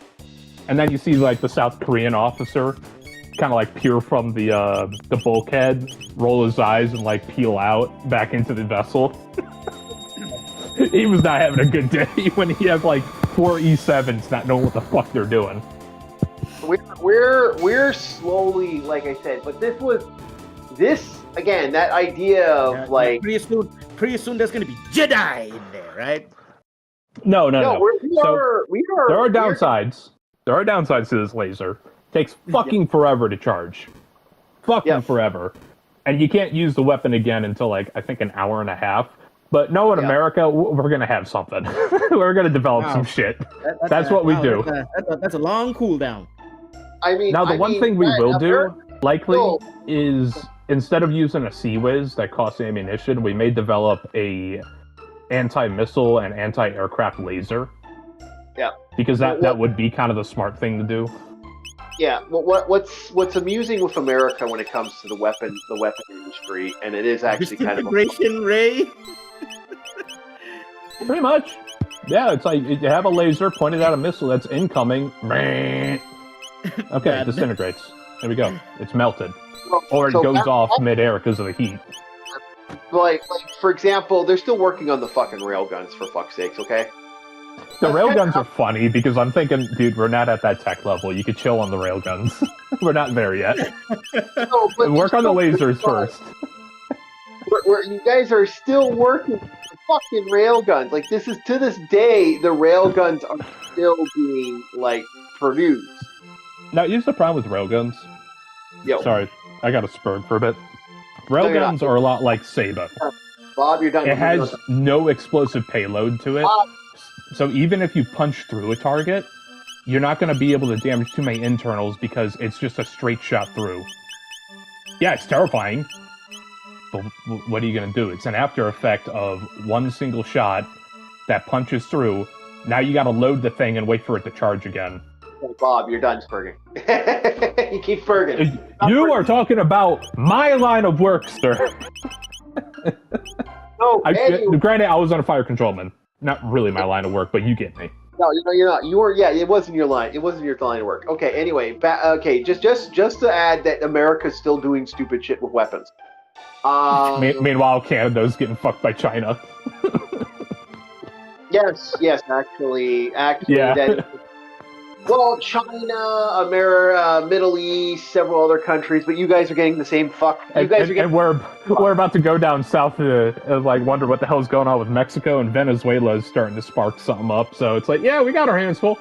And then you see like the South Korean officer kind of like peer from the bulkhead, roll his eyes, and like peel out back into the vessel. He was not having a good day when he had like 4 E7s not knowing what the fuck they're doing. We're slowly, like I said, but this again, that idea of like pretty soon there's gonna be Jedi in there, right? No. There are downsides. There are downsides to this laser. Takes fucking forever to charge. Forever. And you can't use the weapon again until, like, I think an hour and a half. But no, in America, we're going to have something. We're going to develop some shit. That's what we do. That's a long cooldown. I mean, now, the one thing we will do, likely, is instead of using a Sea-Wiz that costs ammunition, we may develop a anti-missile and anti-aircraft laser. Yeah. Because that would be kind of the smart thing to do. Yeah, what's amusing with America when it comes to the weapon industry, and it is actually kind of integration, Ray. Pretty much, yeah. It's like you have a laser pointed at a missile that's incoming. Okay, it disintegrates. There we go. It's melted, or it goes off midair because of the heat. Like for example, they're still working on the fucking railguns, for fuck's sakes. Okay. The railguns are funny because I'm thinking, dude, we're not at that tech level. You could chill on the railguns. We're not there yet. No, work on the lasers first. You guys are still working on fucking railguns. Like to this day, the railguns are still being like produced. Now, here's the problem with railguns. Yo. Sorry, I got a spurred for a bit. Railguns are a lot like Sabo. Bob, you're done. It has no explosive payload to it. So even if you punch through a target, you're not going to be able to damage too many internals because it's just a straight shot through. Yeah, it's terrifying. But what are you going to do? It's an after effect of one single shot that punches through. Now you got to load the thing and wait for it to charge again. Bob, you're done spurging. You keep spurging. You are talking about my line of work, sir. No, granted, I was on a fire controlman. Not really my line of work, but you get me. No, you're not. You were. Yeah, it wasn't your line. It wasn't your line of work. Okay. Anyway, just to add that America's still doing stupid shit with weapons. Meanwhile, Canada's getting fucked by China. Yes. Actually, yeah. Well, China, America, Middle East, several other countries, but you guys are getting the same fuck. You guys are getting. And we're about to go down south to wonder what the hell's going on with Mexico, and Venezuela is starting to spark something up. So it's like, yeah, we got our hands full.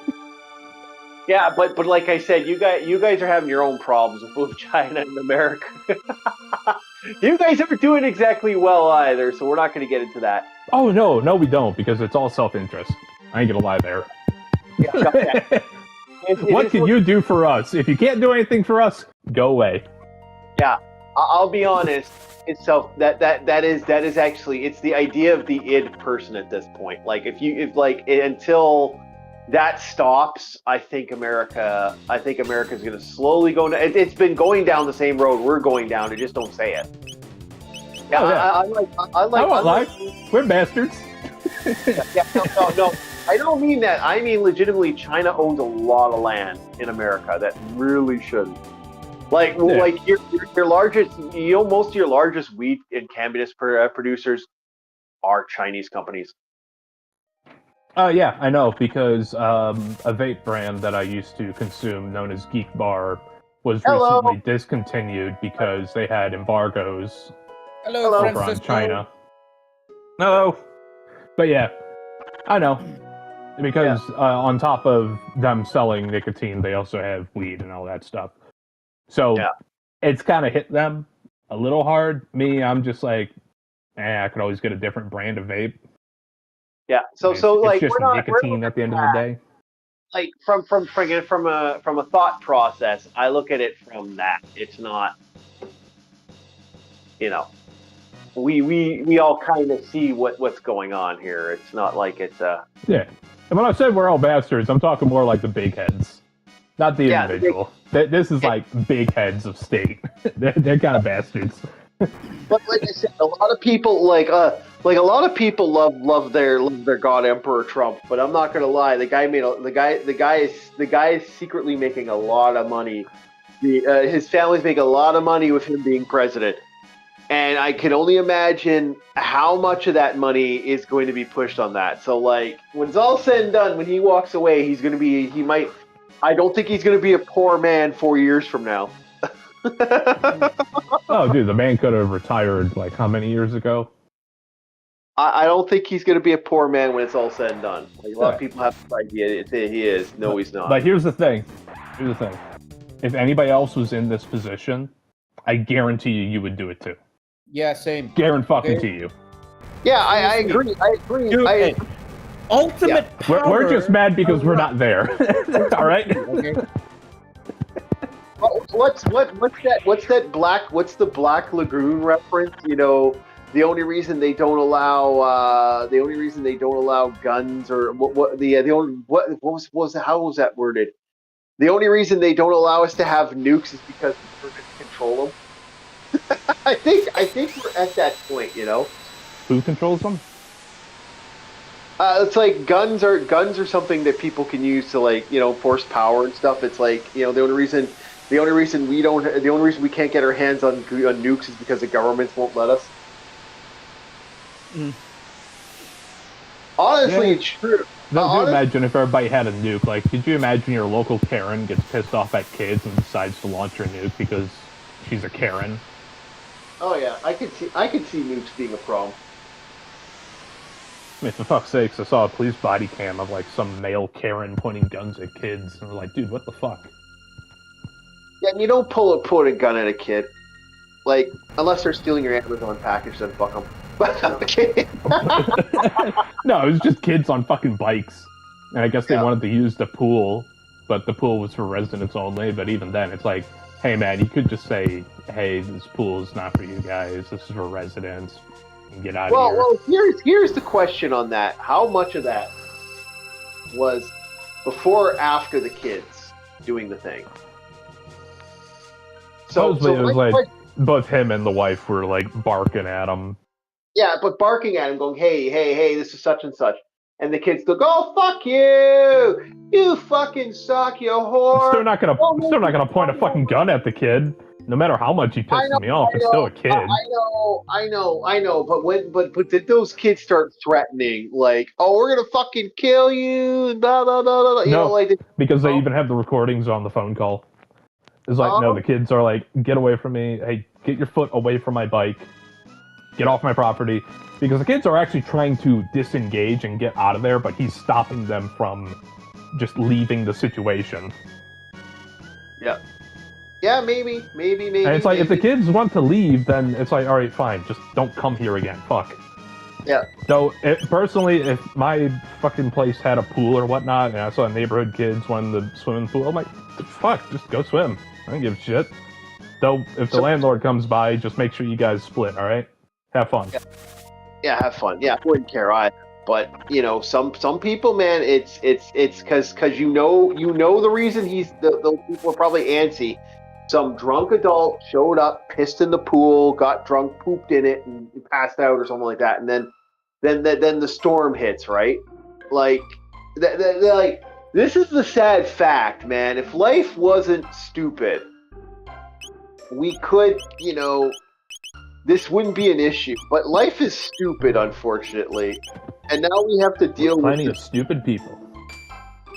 Yeah, but like I said, you guys are having your own problems with both China and America. You guys aren't doing exactly well either, so we're not going to get into that. Oh no, we don't, because it's all self-interest. I ain't gonna lie there. Yeah, what can you do for us? If you can't do anything for us, go away. Yeah, I'll be honest. It's that is actually, it's the idea of the id person at this point. Like until that stops, I think America's going to slowly go. It's been going down the same road we're going down. They just don't say it. Yeah, I like. We're bastards. Yeah, no. I don't mean that. I mean legitimately, China owns a lot of land in America that really shouldn't. Like your largest, most of your largest wheat and cannabis producers are Chinese companies. Yeah, I know, because a vape brand that I used to consume, known as Geek Bar, was recently discontinued because they had embargoes over on China. Hello. But yeah, I know. Because on top of them selling nicotine, they also have weed and all that stuff. So it's kind of hit them a little hard. Me, I'm just like, I could always get a different brand of vape. Yeah. It's like just nicotine at the end of the day. Like from a thought process, I look at it from that. It's not, we all kind of see what's going on here. It's not like it's yeah. And when I said we're all bastards, I'm talking more like the big heads, not the individual. This is like big heads of state. they're kind of bastards. But like I said, a lot of people love their god Emperor Trump. But I'm not gonna lie, the guy is secretly making a lot of money. His family's making a lot of money with him being president. And I can only imagine how much of that money is going to be pushed on that. So, like, when it's all said and done, when he walks away, I don't think he's going to be a poor man 4 years from now. Oh, dude, the man could have retired, like, how many years ago? I don't think he's going to be a poor man when it's all said and done. Like, a lot of people have this idea he is. No, he's not. But here's the thing. If anybody else was in this position, I guarantee you would do it too. Yeah, same. Guarantee to you. Yeah, I agree. Dude, ultimate power. We're just mad because we're not there. All right. Okay. What's the Black Lagoon reference? The only reason they don't allow guns, or how was that worded? The only reason they don't allow us to have nukes is because we're going to control them. I think we're at that point, Who controls them? It's like guns are something that people can use to force power and stuff. It's like the only reason we can't get our hands on nukes is because the governments won't let us. Honestly, it's true. No, imagine if everybody had a nuke. Like, could you imagine your local Karen gets pissed off at kids and decides to launch her nuke because she's a Karen? Oh yeah, I could see nukes being a problem. I mean, for fuck's sakes, I saw a police body cam of like some male Karen pointing guns at kids, and we're like, dude, what the fuck? Yeah, you don't pull a gun at a kid. Like, unless they're stealing your Amazon package, then fuck them. But okay. No, it was just kids on fucking bikes. And I guess they Yeah. wanted to use the pool, but the pool was for residents only. But even then, it's like, hey man, you could just say, hey, this pool is not for you guys. This is for residents. And get out of here. Well, here's the question on that. How much of that was before or after the kids doing the thing? Supposedly, it was my like both him and the wife were like barking at him. Yeah, but barking at him, going, hey, this is such and such. And the kids go, "Go fuck you! You fucking suck, you whore!" I'm still not gonna point a fucking gun at the kid, no matter how much he pisses me off. It's still a kid. I know. But did those kids start threatening, like, "Oh, we're gonna fucking kill you," and blah blah blah blah? You know, like because they even have the recordings on the phone call. It's like, no, the kids are like, "Get away from me! Hey, get your foot away from my bike! Get off my property!" Because the kids are actually trying to disengage and get out of there, but he's stopping them from just leaving the situation. Yeah, maybe. And it's like, if the kids want to leave, then it's like, all right, fine, just don't come here again. Fuck. Yeah. Though, personally, if my fucking place had a pool or whatnot, and I saw neighborhood kids wanting to swim in the pool, I'm like, fuck, just go swim. I don't give a shit. Though, if the landlord comes by, just make sure you guys split, all right? Have fun. Yeah, have fun. Yeah, I wouldn't care either. But you know, some people, man, it's because you know the reason those people are probably antsy. Some drunk adult showed up, pissed in the pool, got drunk, pooped in it, and passed out or something like that. And then the storm hits, right? Like, they're like, this is the sad fact, man. If life wasn't stupid, we could, this wouldn't be an issue. But life is stupid, unfortunately. And now we have to deal with plenty of stupid people.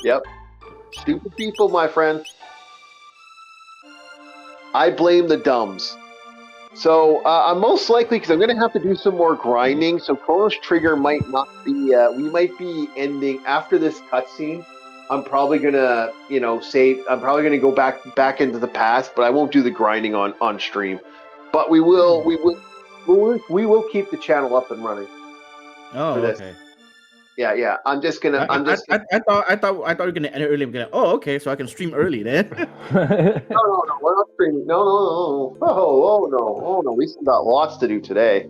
Yep. Stupid people, my friend. I blame the dumbs. So I'm most likely, because I'm going to have to do some more grinding, so Chronos Trigger might not be, we might be ending after this cutscene. I'm probably going to, I'm probably going to go back into the past, but I won't do the grinding on stream. But we will keep the channel up and running. Oh, for this. okay. Yeah. I'm just gonna. I thought you were gonna end it early. I'm gonna. Oh, okay. So I can stream early then. No, we're not streaming. No. Oh no. We still got lots to do today.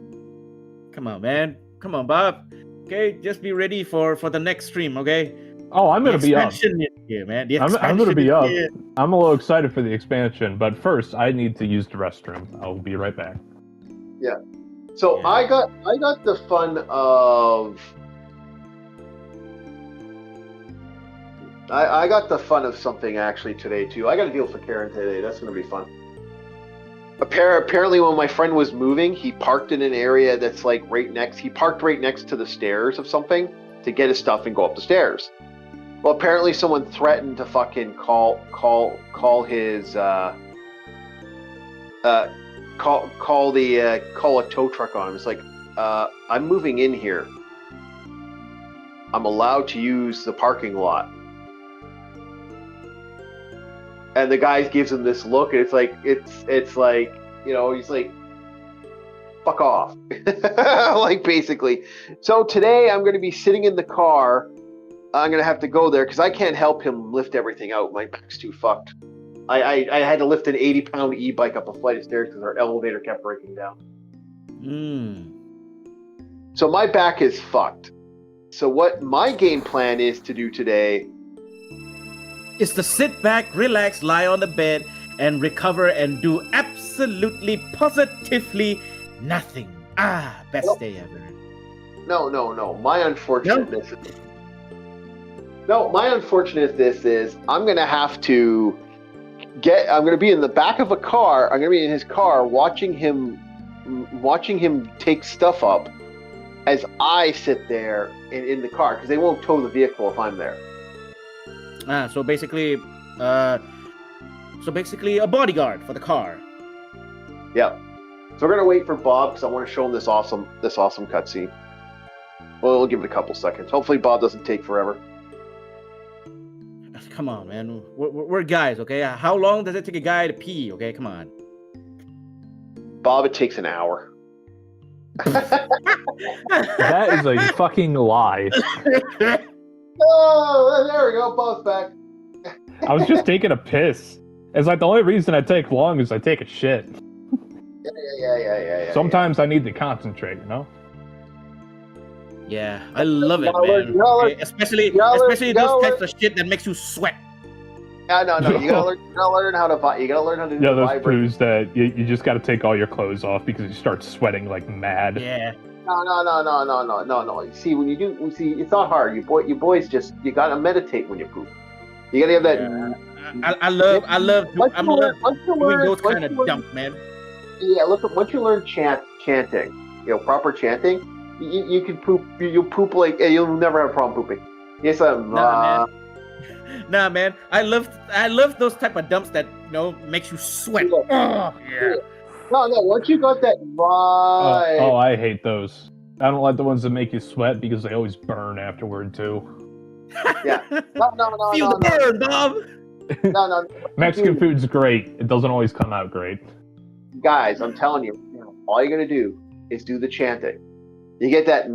Come on, man. Come on, Bob. Okay, just be ready for the next stream. Okay. Oh, I'm gonna be up. Here, man. I'm gonna be up. I'm a little excited for the expansion, but first I need to use the restroom. I'll be right back. Yeah. So yeah. I got the fun of. I got the fun of something actually today too. I got a deal for Karen today. That's gonna be fun. Apparently, when my friend was moving, he parked in an area that's like he parked right next to the stairs of something to get his stuff and go up the stairs. Well, apparently someone threatened to fucking call his call a tow truck on him. It's like, I'm moving in here. I'm allowed to use the parking lot. And the guy gives him this look, and it's like, he's like, fuck off. Like, basically. So today I'm going to be sitting in the car. I'm going to have to go there because I can't help him lift everything out. My back's too fucked. I had to lift an 80-pound e-bike up a flight of stairs because our elevator kept breaking down. So my back is fucked. So what my game plan is to do today is to sit back, relax, lie on the bed, and recover and do absolutely, positively nothing. Best day ever. No. My unfortunateness is I'm going to have to I'm going to be in the back of a car. I'm going to be in his car watching him take stuff up as I sit there in the car because they won't tow the vehicle if I'm there. So basically a bodyguard for the car. Yeah. So we're gonna wait for Bob because I want to show him this awesome cutscene. Well, we'll give it a couple seconds. Hopefully, Bob doesn't take forever. Come on, man. We're guys, okay? How long does it take a guy to pee? Okay, come on. Bob, it takes an hour. That is a fucking lie. Oh, there we go. Bob's back. I was just taking a piss. It's like the only reason I take long is I take a shit. Yeah. Sometimes I need to concentrate, you know? Yeah, I love it, Y'all man. learn- Especially y'all those learn- types of shit that makes you sweat. Yeah, no. You gotta learn how to. You gotta learn how to do Yeah, the those vibrate. poos that you just gotta take all your clothes off because you start sweating like mad. Yeah. No. You see, when you do, it's not hard. You boys you gotta meditate when you poop. You gotta have that. Yeah. I love doing those kind of dumps, man. Yeah, once you learn chanting, proper chanting, you can poop. You'll poop like you'll never have a problem pooping. Yes, Nah, man. I love those type of dumps that makes you sweat. Yeah. Yeah. No. Once you got that right. Oh, I hate those. I don't like the ones that make you sweat because they always burn afterward too. Yeah. No. Feel the burn, Bob. No. Mexican food's great. It doesn't always come out great. Guys, I'm telling you, all you gotta do is do the chanting. You get that.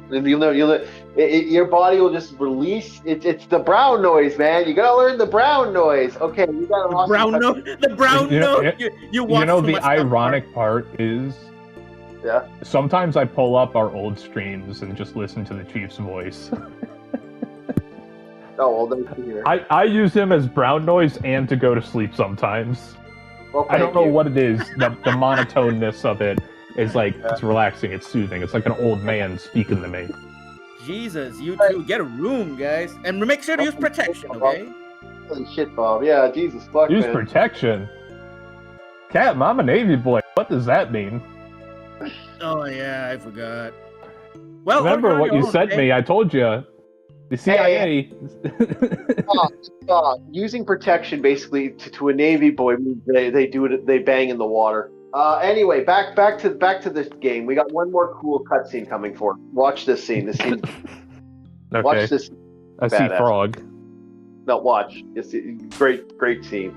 Your body will just release. It's the brown noise, man. You gotta learn the brown noise. Okay, you gotta. The brown noise. The brown noise. You watch too the much ironic part is. Yeah. Sometimes I pull up our old streams and just listen to the Chief's voice. Oh, well, then here. I use him as brown noise and to go to sleep sometimes. Well, I don't know what it is. The monotoneness of it is like it's relaxing, it's soothing. It's like an old man speaking to me. Jesus, you two, get a room, guys, and make sure to use protection, okay? Holy shit, Bob. Yeah, Jesus fuck, Use man. protection. Captain, I'm a Navy boy. What does that mean? Oh yeah, I forgot. Well, Remember what you sent me? I told you. The CIA. Using protection basically to a Navy boy means they do it. They bang in the water. Anyway, back to this game. We got one more cool cutscene coming for. Watch this scene. This scene. Okay. Watch this. I see badass. frog. No, watch. It's a great scene.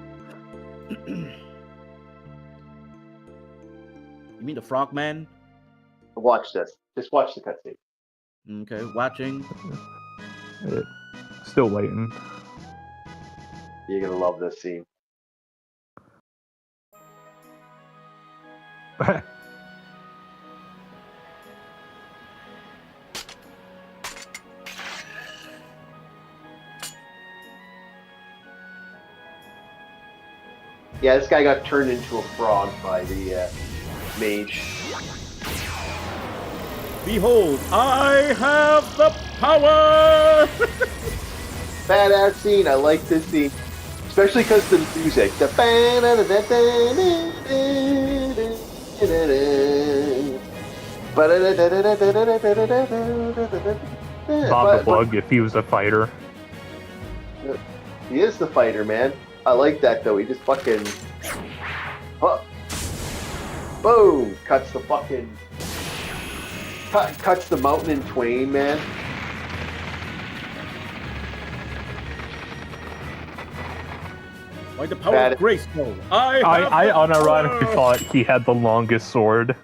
You mean the frog man? Watch this. Just watch the cutscene. Okay, watching. Still waiting. You're gonna love this scene. Yeah, this guy got turned into a frog by the mage. Behold, I have the power! Badass scene. I like this scene, especially because the music. The Bob the Bug, if he was a fighter. He is the fighter, man. I like that though. He just fucking, boom, cuts the fucking, cuts the mountain in twain, man. By the power of Grayskull, I unironically thought he had the longest sword,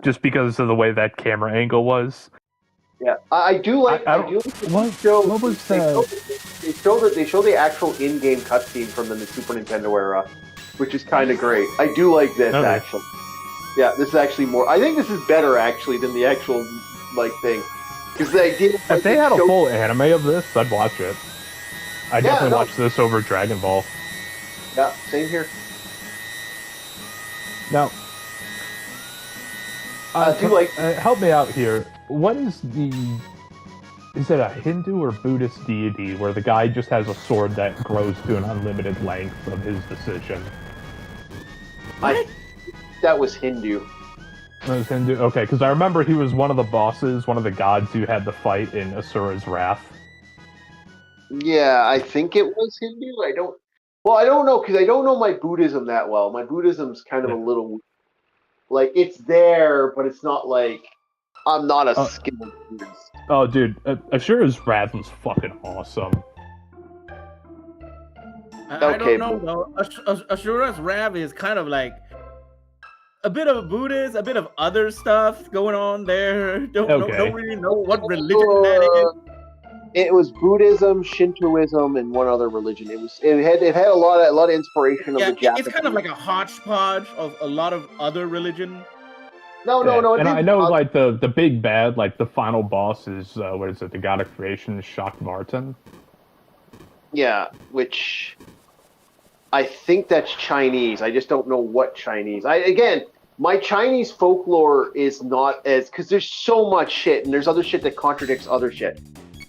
just because of the way that camera angle was. Yeah, I do like. What was that? They show the actual in-game cutscene from the Super Nintendo era, which is kind of great. I do like this actually. Yeah, this is actually more. I think this is better actually than the actual thing, because the idea. If they had a full anime of this, I'd watch it. I'd definitely watch this over Dragon Ball. Yeah, same here. Now, help me out here. What is is it a Hindu or Buddhist deity where the guy just has a sword that grows to an unlimited length of his decision? That was Hindu. That was Hindu? Okay, because I remember he was one of the bosses, one of the gods who had the fight in Asura's Wrath. Yeah, I think it was Hindu. I don't know, because I don't know my Buddhism that well. My Buddhism's kind of a little, it's there, but it's not I'm not a skilled Buddhist. Oh, dude, Asura's Wrath was fucking awesome. I Okay, don't know though. Ashura's Rav is kind of like a bit of a Buddhist, a bit of other stuff going on there. Don't really know what religion that is. It was Buddhism, Shintoism, and one other religion. It had a lot of inspiration of Yeah, the Japanese. it's kind of like a hodgepodge of a lot of other religion. No. And I know, like the big bad, like the final boss is what is it? The god of creation, Shock Martin. Yeah, which I think that's Chinese. I just don't know what Chinese. My Chinese folklore is not as because there's so much shit, and there's other shit that contradicts other shit.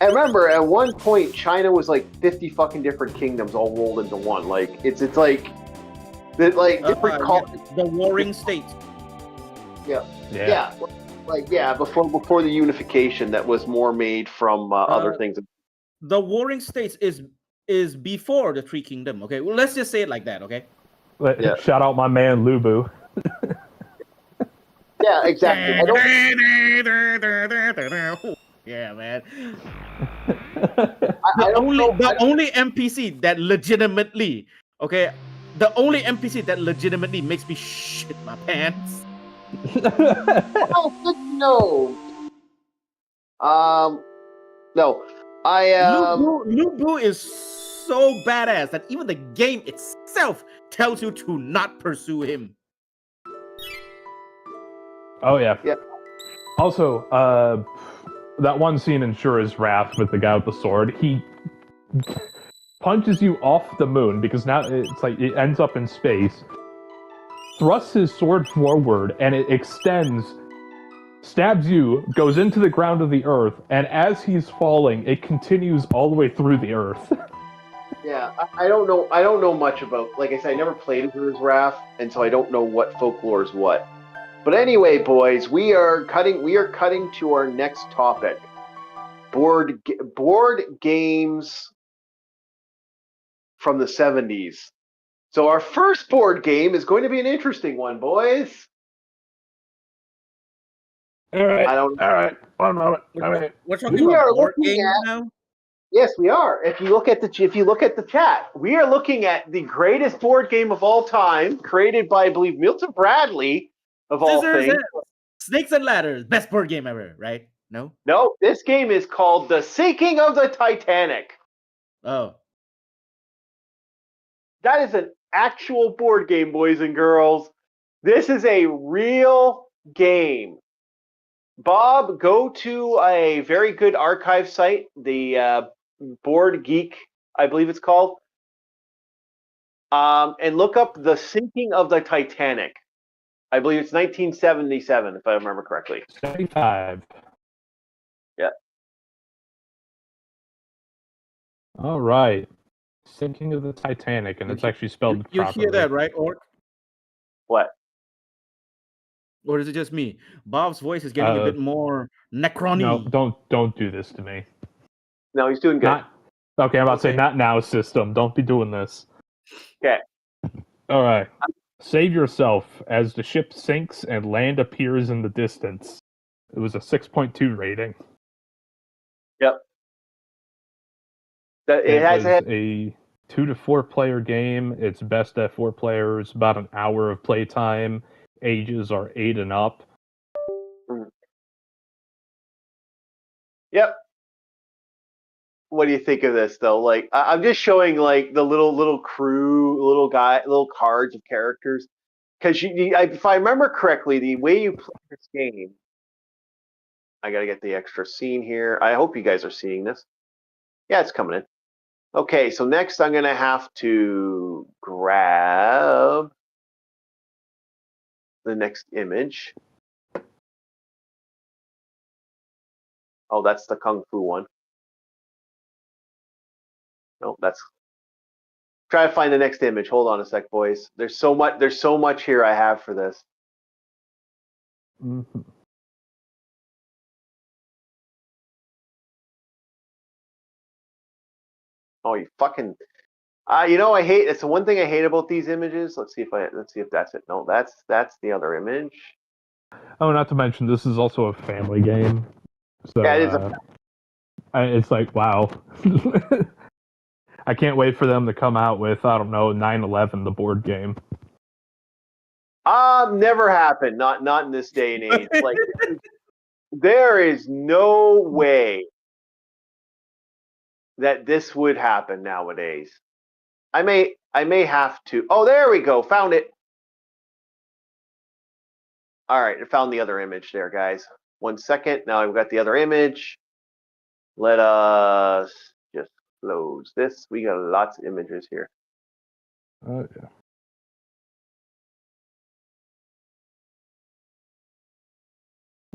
And remember, at one point, China was like 50 fucking different kingdoms all rolled into one. Like it's like different the warring states. Yeah. Before the unification, that was more made from other things. The warring states is before the Three Kingdom. Okay, well, let's just say it like that. Okay. Shout out my man Lubu. Yeah, exactly. Yeah, man. The only NPC that legitimately, okay, the only NPC that legitimately makes me shit my pants. No. No. Lubu is so badass that even the game itself tells you to not pursue him. Oh yeah. Yeah. Also, that one scene in Shura's Wrath with the guy with the sword, he punches you off the moon because now it's like it ends up in space, thrusts his sword forward, and it extends, stabs you, goes into the ground of the earth, and as he's falling, it continues all the way through the earth. Yeah, I don't know much about. Like I said, I never played Ashura's Wrath, and so I don't know what folklore is what. But anyway, boys, we are cutting to our next topic: board games from the 70s. So our first board game is going to be an interesting one, boys. All right. All right. One moment. We're talking about board games now. Yes, we are. If you look at the chat, we are looking at the greatest board game of all time, created by, I believe, Milton Bradley, of all things. Snakes and Ladders, best board game ever, right? No? No, this game is called The Sinking of the Titanic. Oh. That is an actual board game, boys and girls. This is a real game. Bob, go to a very good archive site, the Board Geek, I believe it's called, and look up The Sinking of the Titanic. I believe it's 1977, if I remember correctly. 75. Yeah. All right. Sinking of the Titanic, and it's actually spelled properly. You hear that, right, Orc? What? Or is it just me? Bob's voice is getting a bit more Necrony. No, don't do this to me. No, he's doing good. Okay, I'm about to say not now, system. Don't be doing this. Okay. All right. Save yourself as the ship sinks and land appears in the distance. It was a 6.2 rating. Yep. It has a 2 to 4 player game. It's best at 4 players. About an hour of playtime. Ages are 8 and up. Yep. What do you think of this, though? Like, I'm just showing like the little crew, little cards of characters. Because if I remember correctly, the way you play this game, I gotta get the extra scene here. I hope you guys are seeing this. Yeah, it's coming in. Okay, so next I'm gonna have to grab the next image. Oh, that's the Kung Fu one. No, that's. Try to find the next image. Hold on a sec, boys. There's so much here I have for this. Mm-hmm. Oh, you fucking. I hate. It's the one thing I hate about these images. Let's see if that's it. No, that's the other image. Oh, not to mention this is also a family game. So Yeah, it is. It's like wow. I can't wait for them to come out with, I don't know, 9/11, the board game. Never happened. Not in this day and age. Like, there is no way that this would happen nowadays. I may have to. Oh, there we go. Found it. All right, I found the other image there, guys. 1 second. Now I've got the other image. Let us just close this. We got lots of images here. Oh, yeah.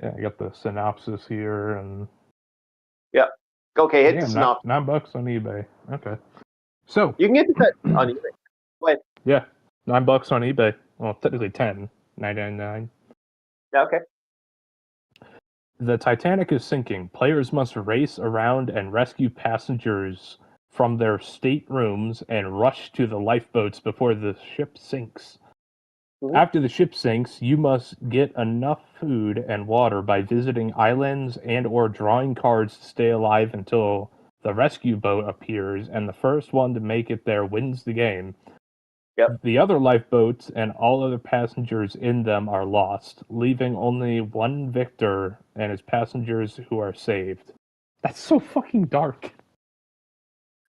Yeah, I got the synopsis here, and yeah. Okay, hit the synopsis. $9 on eBay. Okay, so you can get this on eBay. What? Yeah, $9 on eBay. Well, technically $10.99. Yeah, okay. The Titanic is sinking. Players must race around and rescue passengers from their staterooms and rush to the lifeboats before the ship sinks. Mm-hmm. After the ship sinks, you must get enough food and water by visiting islands and or drawing cards to stay alive until the rescue boat appears, and the first one to make it there wins the game. Yep. The other lifeboats and all other passengers in them are lost, leaving only one victor and his passengers who are saved. That's so fucking dark.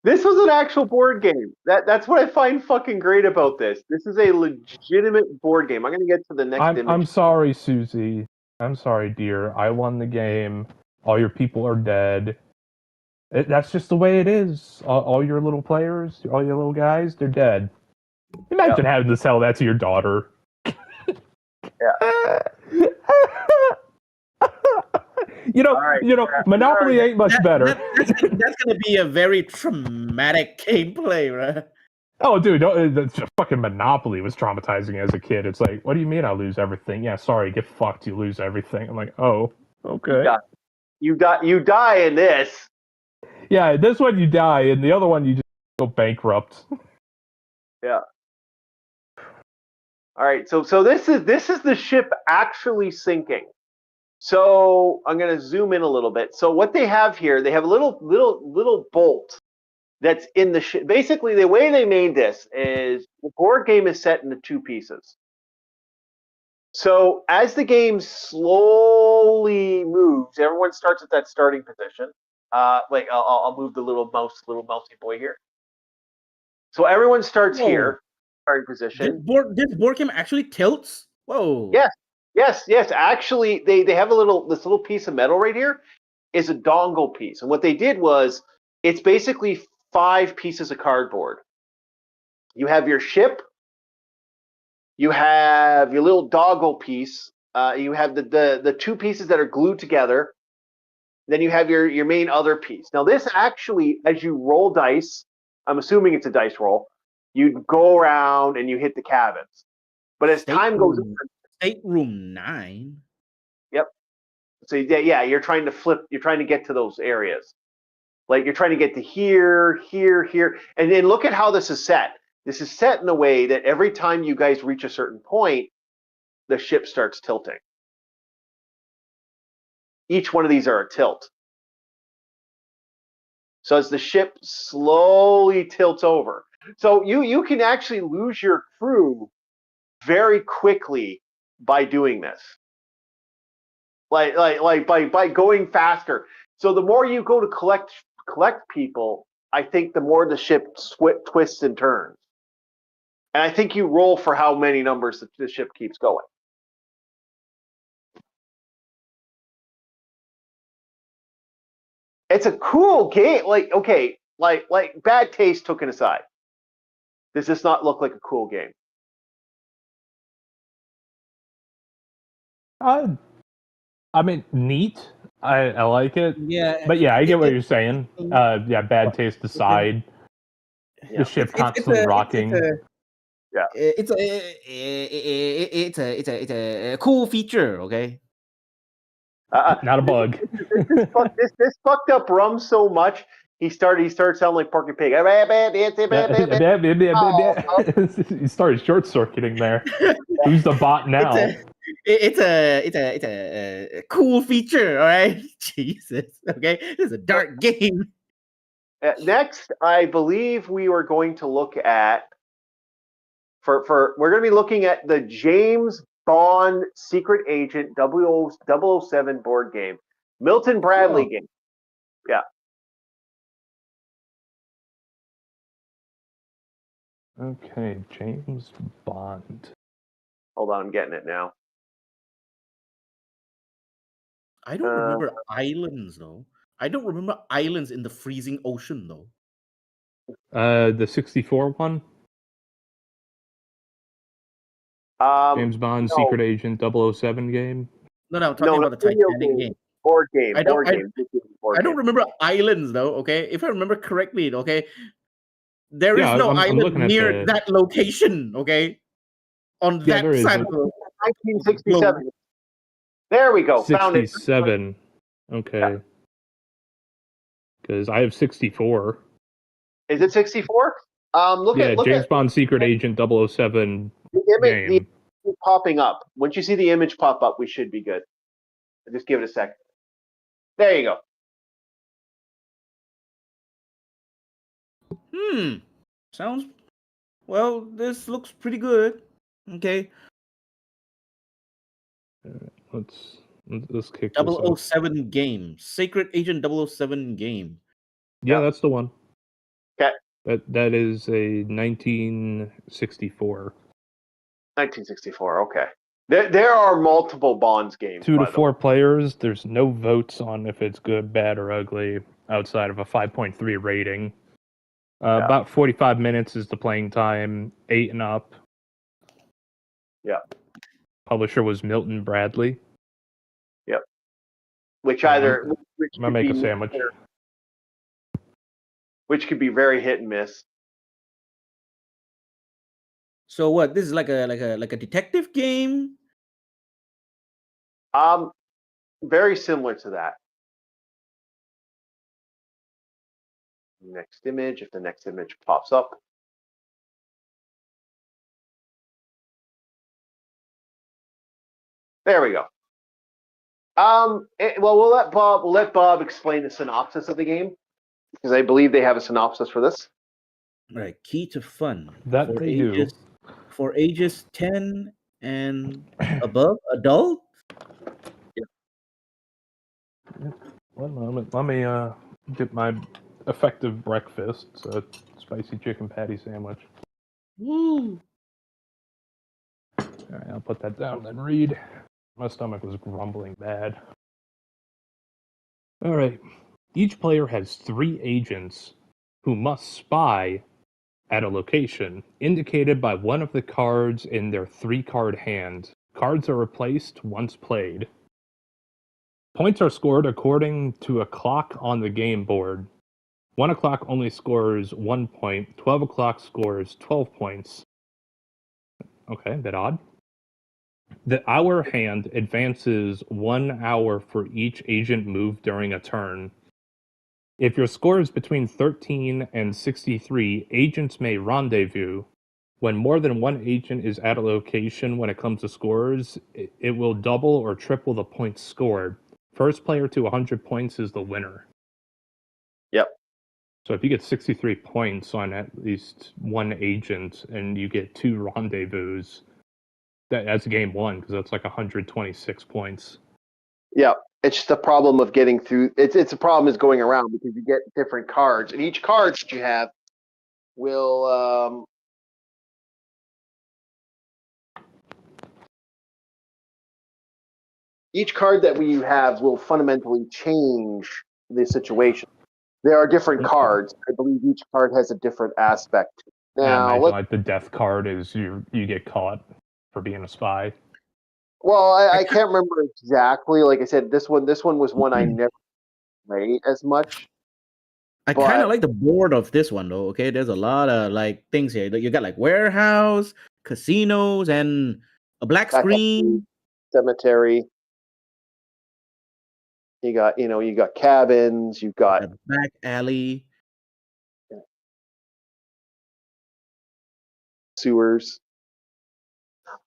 This was an actual board game. That's what I find fucking great about this. This is a legitimate board game. I'm going to get to the next image. I'm sorry, Susie. I'm sorry, dear. I won the game. All your people are dead. That's just the way it is. All your little players, all your little guys, they're dead. Imagine having to tell that to your daughter. Yeah. Monopoly ain't much better. That's going to be a very traumatic gameplay, right? Oh, dude, fucking Monopoly was traumatizing as a kid. It's like, what do you mean I lose everything? Yeah, sorry, get fucked, you lose everything. I'm like, oh, okay. You die in this. Yeah, this one you die, and the other one you just go bankrupt. Yeah. All right, so this is the ship actually sinking. So I'm going to zoom in a little bit. So what they have here, they have a little bolt that's in the ship. Basically, the way they made this is the board game is set into two pieces. So as the game slowly moves, everyone starts at that starting position. I'll move the little mousey boy here. So everyone starts here, starting position. This board game actually tilts? Whoa. Yes. Actually, they have this little piece of metal right here is a dongle piece. And what they did was, it's basically 5 pieces of cardboard. You have your ship, you have your little doggle piece, you have the 2 pieces that are glued together, then you have your main other piece. Now this actually, as you roll dice, I'm assuming it's a dice roll, you go around and you hit the cabins. But as time goes on, Stateroom 9. Yep. So yeah, you're trying to flip. You're trying to get to those areas. Like you're trying to get to here, and then look at how this is set. This is set in a way that every time you guys reach a certain point, the ship starts tilting. Each one of these are a tilt. So as the ship slowly tilts over, so you can actually lose your crew very quickly by doing this, like by going faster. So the more you go to collect people, I think the more the ship twists and turns. And I think you roll for how many numbers the ship keeps going. It's a cool game. Like bad taste taken aside, does this not look like a cool game? I mean, neat. I like it. Yeah. But yeah, I get what you're saying. Bad taste aside. Yeah. The ship constantly rocking. It's a cool feature, okay? Not a bug. This fucked up rum so much. He started sounding like Porky Pig. He started short circuiting there. Who's the bot now? It's a cool feature, all right? Jesus, okay? This is a dark game. Next, I believe we were going to look at we're going to be looking at the James Bond Secret Agent 007 board game, Milton Bradley game. Yeah. Okay, James Bond. Hold on, I'm getting it now. I don't remember islands though. I don't remember islands in the freezing ocean though. The 64 one? James Bond no. Secret Agent 007 game? No, I'm talking about the video Titanic game. Board game. I don't Game. remember islands though. Okay, if I remember correctly, okay, there is Yeah, no I'm island looking at near the- that location. Okay, on Yeah, that there is side a- of the 1967. There we go. Found it. 67. Okay. Because I have 64. Is it 64? Look Yeah, at James Bond Secret Agent 007 the image. game. The popping up. Once you see the image pop up, we should be good. Just give it a second. There you go. Sounds well. This looks pretty good. Okay, Let's kick this off. 007 game, Secret Agent 007 game. Yeah, that's the one. Okay. That is a 1964. 1964. Okay. There are multiple Bonds games. 2 to 4 players. There's no votes on if it's good, bad, or ugly outside of a 5.3 rating. About 45 minutes is the playing time, 8 and up. Yeah. Publisher was Milton Bradley. Yep. Which I'm which gonna could make be a sandwich. Which could be very hit and miss. So what? This is like a detective game. Very similar to that. Next image, if the next image pops up. There we go. Well, we'll let Bob explain the synopsis of the game because I believe they have a synopsis for this. Right, key to fun That for they do. ages for ages 10 and above, adult. One moment. Let me get my effective breakfast. It's a spicy chicken patty sandwich. Woo! All right, I'll put that down and read. My stomach was grumbling bad. All right. Each player has 3 agents who must spy at a location indicated by one of the cards in their 3-card hand. Cards are replaced once played. Points are scored according to a clock on the game board. 1 o'clock only scores 1 point. 12 o'clock scores 12 points. Okay, a bit odd. The hour hand advances 1 hour for each agent move during a turn. If your score is between 13 and 63, agents may rendezvous. When more than one agent is at a location when it comes to scores, it will double or triple the points scored. First player to 100 points is the winner. Yep. So if you get 63 points on at least one agent and you get 2 rendezvous, that's game 1 because that's like 126 points. Yeah, it's just a problem of getting through. It's a problem is going around because you get different cards, and each card that you have will each card that you have will fundamentally change the situation. There are different cards. I believe each card has a different aspect. Now, imagine like the death card is you get caught for being a spy. Well, I can't remember exactly. Like I said, this one was one I never played as much. I kind of like the board of this one though. Okay, there's a lot of like things here. You got like warehouse, casinos, and a black screen, cemetery. You got cabins. You got a back alley, sewers.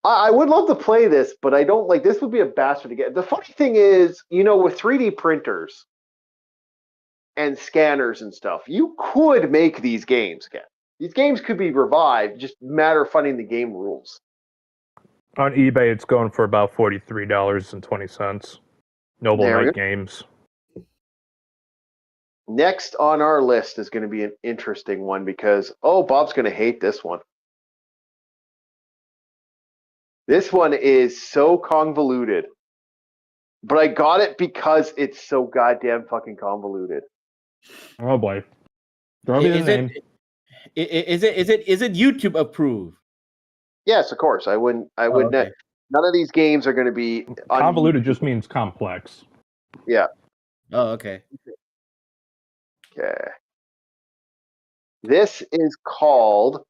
I would love to play this, but I don't like. This would be a bastard to get. The funny thing is, with 3D printers, and scanners and stuff. You could make these games again. These games could be revived, just a matter of finding the game rules. On eBay, it's going for about $43.20. Noble There we Knight go. Games. Next on our list is going to be an interesting one because, Bob's going to hate this one. This one is so convoluted, but I got it because it's so goddamn fucking convoluted. Oh boy. Throw me the name. Is it YouTube approved? Yes, of course. I wouldn't. Okay. None of these games are going to be Convoluted just means complex. Yeah. Oh, okay. Okay. This is called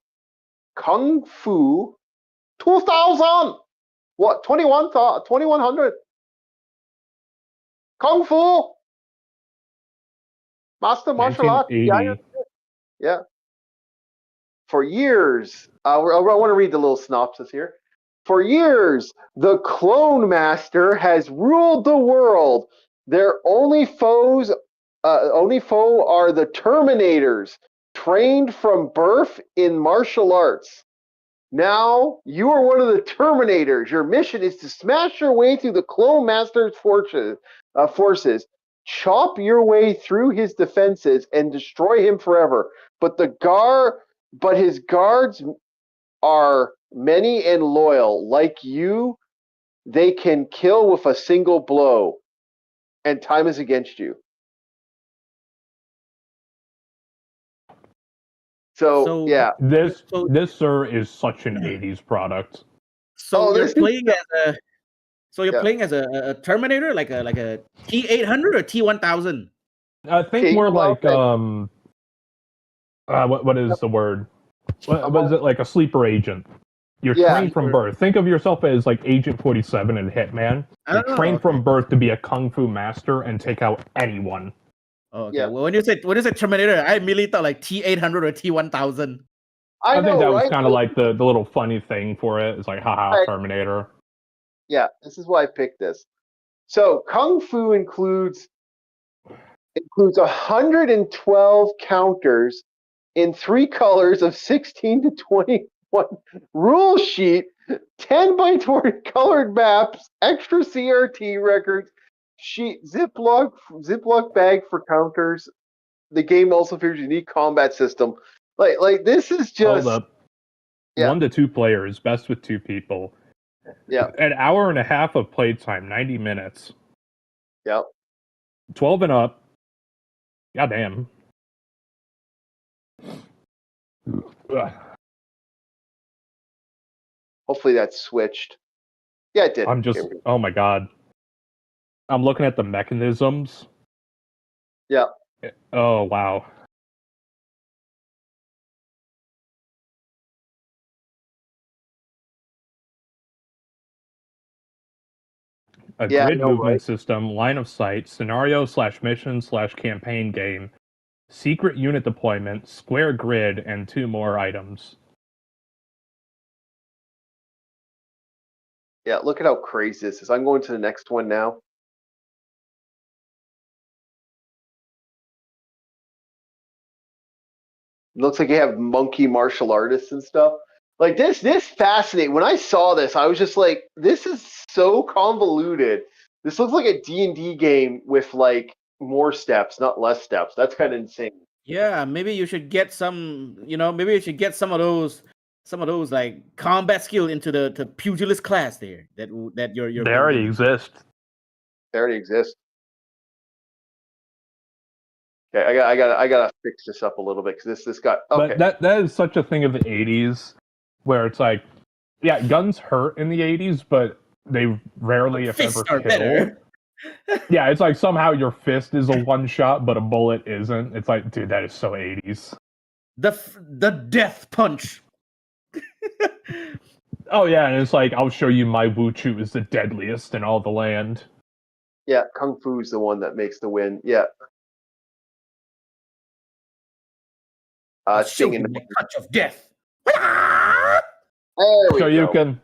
Kung Fu 2000. What? 2100. Kung Fu. Master martial arts. 1980. Yeah. For years, I want to read the little synopsis here. For years, the Clone Master has ruled the world. Their only foe are the Terminators, trained from birth in martial arts. Now, you are one of the Terminators. Your mission is to smash your way through the Clone Master's forces, chop your way through his defenses, and destroy him forever. But his guards are many and loyal. Like you, they can kill with a single blow, and time is against you. So yeah. This, sir, is such an 80s product. So you're playing as a Terminator, like a T-800 or T-1000? I think more like what is the word? What is it, like a sleeper agent? You're trained from birth. Think of yourself as like Agent 47 and Hitman. You're trained from birth to be a kung fu master and take out anyone. Oh, okay. Yeah. Well, when you said Terminator, I immediately thought like T-800 or T-1000. I think that was kind of like the little funny thing for it. It's like, haha, Terminator. Yeah, this is why I picked this. So Kung Fu includes 112 counters in 3 colors of 16 to 21 rule sheet, 10 by 20 colored maps, extra CRT records, sheet Ziploc bag for counters. The game also features a unique combat system. Like this is just hold up. 1 to 2 players, best with 2 people. Yeah. An hour and a half of playtime, 90 minutes. Yep. 12 and up. Goddamn. Hopefully that switched. Yeah, it did. Oh my god. I'm looking at the mechanisms. Yeah. Oh, wow. A grid movement system, line of sight, scenario/mission/campaign game, secret unit deployment, square grid, and 2 more items. Yeah, look at how crazy this is. I'm going to the next one now. Looks like you have monkey martial artists and stuff. Like this fascinating. When I saw this, I was just like, this is so convoluted. This looks like a D&D game with like more steps, not less steps. That's kind of insane. Yeah, maybe you should get some, maybe you should get some of those like combat skill into the pugilist class there that you're They already exist. They already exist. Okay, I gotta fix this up a little bit because this got okay. But that is such a thing of the 80s where it's like, yeah, guns hurt in the 80s, but they rarely, if ever, kill. Better. Yeah, it's like somehow your fist is a one shot, but a bullet isn't. It's like, dude, that is so 80s. The death punch. Oh yeah, and it's like, I'll show you my Wuchu is the deadliest in all the land. Yeah, Kung Fu's the one that makes the win. Yeah. Singing the touch of death. So you can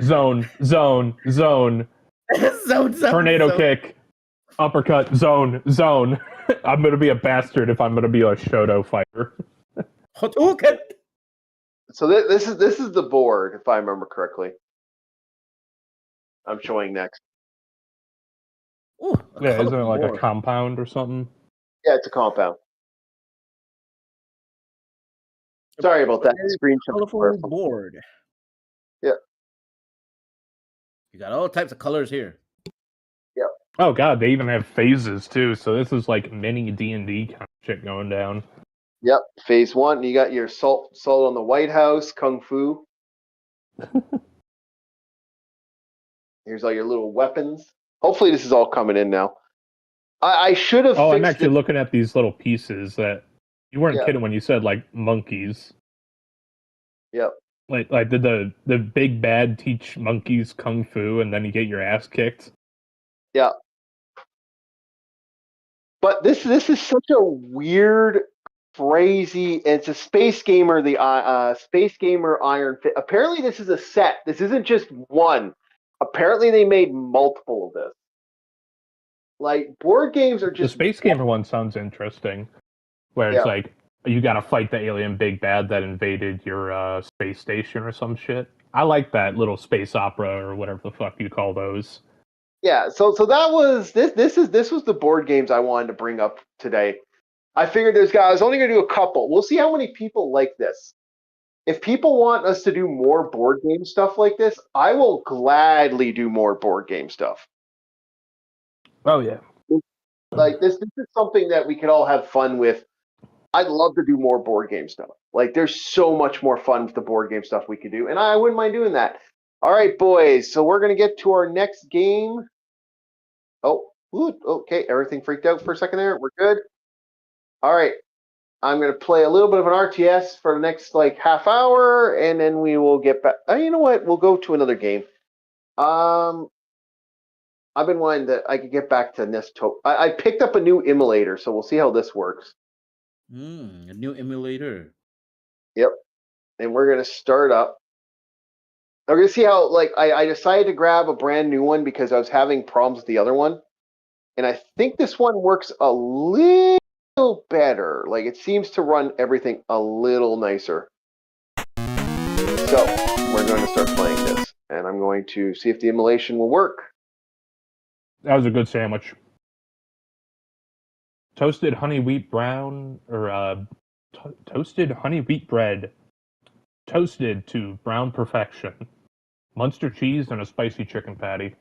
zone. zone. Tornado kick. Uppercut, zone. I'm gonna be a bastard if I'm gonna be a Shoto fighter. Hadouken! So this is the board, if I remember correctly. I'm showing next. Ooh, Yeah, isn't it colorful like board. a compound or something? Yeah, it's a compound. Sorry about that. Screenshot. Colorful board. Yeah. You got all types of colors here. Oh god, they even have phases too. So this is like mini D&D kind of shit going down. Yep. Phase 1, you got your Assault on the White House, Kung Fu. Here's all your little weapons. Hopefully this is all coming in now. I should have Oh, I'm fixed actually it. looking at these little pieces that you weren't Yeah. kidding when you said like monkeys. Yep. Like did the big bad teach monkeys kung fu and then you get your ass kicked? Yeah. But this is such a weird, crazy. It's a Space Gamer, the Space Gamer Iron Fist. Apparently, this is a set. This isn't just one. Apparently, they made multiple of this. Like board games are The just Space Gamer one sounds interesting. Where it's Yeah. like you gotta fight the alien big bad that invaded your space station or some shit. I like that little space opera or whatever the fuck you call those. Yeah. So that was this was the board games I wanted to bring up today. I figured I was only going to do a couple. We'll see how many people like this. If people want us to do more board game stuff like this, I will gladly do more board game stuff. Oh yeah. Like this is something that we could all have fun with. I'd love to do more board game stuff. Like there's so much more fun with the board game stuff we could do, and I wouldn't mind doing that. All right, boys. So we're gonna get to our next game. Oh, okay. Everything freaked out for a second there. We're good. All right. I'm going to play a little bit of an RTS for the next like half hour, and then we will get back. You know what? We'll go to another game. I've been wanting that I could get back to Nesto. I picked up a new emulator, so we'll see how this works. A new emulator. Yep. And we're going to start up. We're going to see how, like, I decided to grab a brand new one because I was having problems with the other one. And I think this one works a little better. Like, it seems to run everything a little nicer. So, we're going to start playing this. And I'm going to see if the emulation will work. That was a good sandwich. Toasted honey wheat brown or toasted honey wheat bread, toasted to brown perfection. Munster cheese and a spicy chicken patty.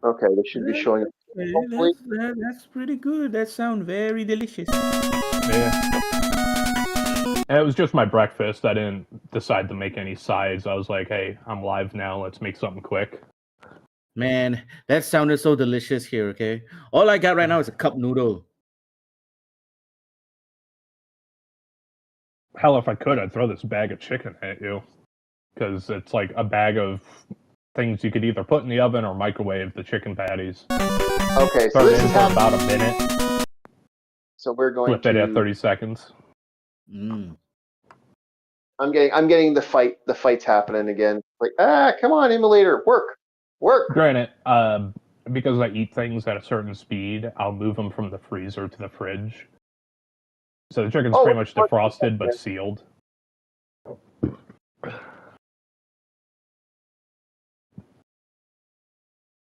Okay, this should be showing up. That's pretty good. That sounds very delicious. Yeah. And it was just my breakfast. I didn't decide to make any sides. I was like, hey, I'm live now. Let's make something quick. Man, that sounded so delicious here, okay? All I got right now is a cup noodle. Hell, if I could, I'd throw this bag of chicken at you. Because it's like a bag of things you could either put in the oven or microwave the chicken patties. Okay, so Throw it this in is for happening. about a minute. So we're going Flip it at 30 seconds. Mm. I'm getting the fight's happening again. Like, come on, emulator, work. Granted, because I eat things at a certain speed, I'll move them from the freezer to the fridge. So the chicken's pretty much defrosted but sealed.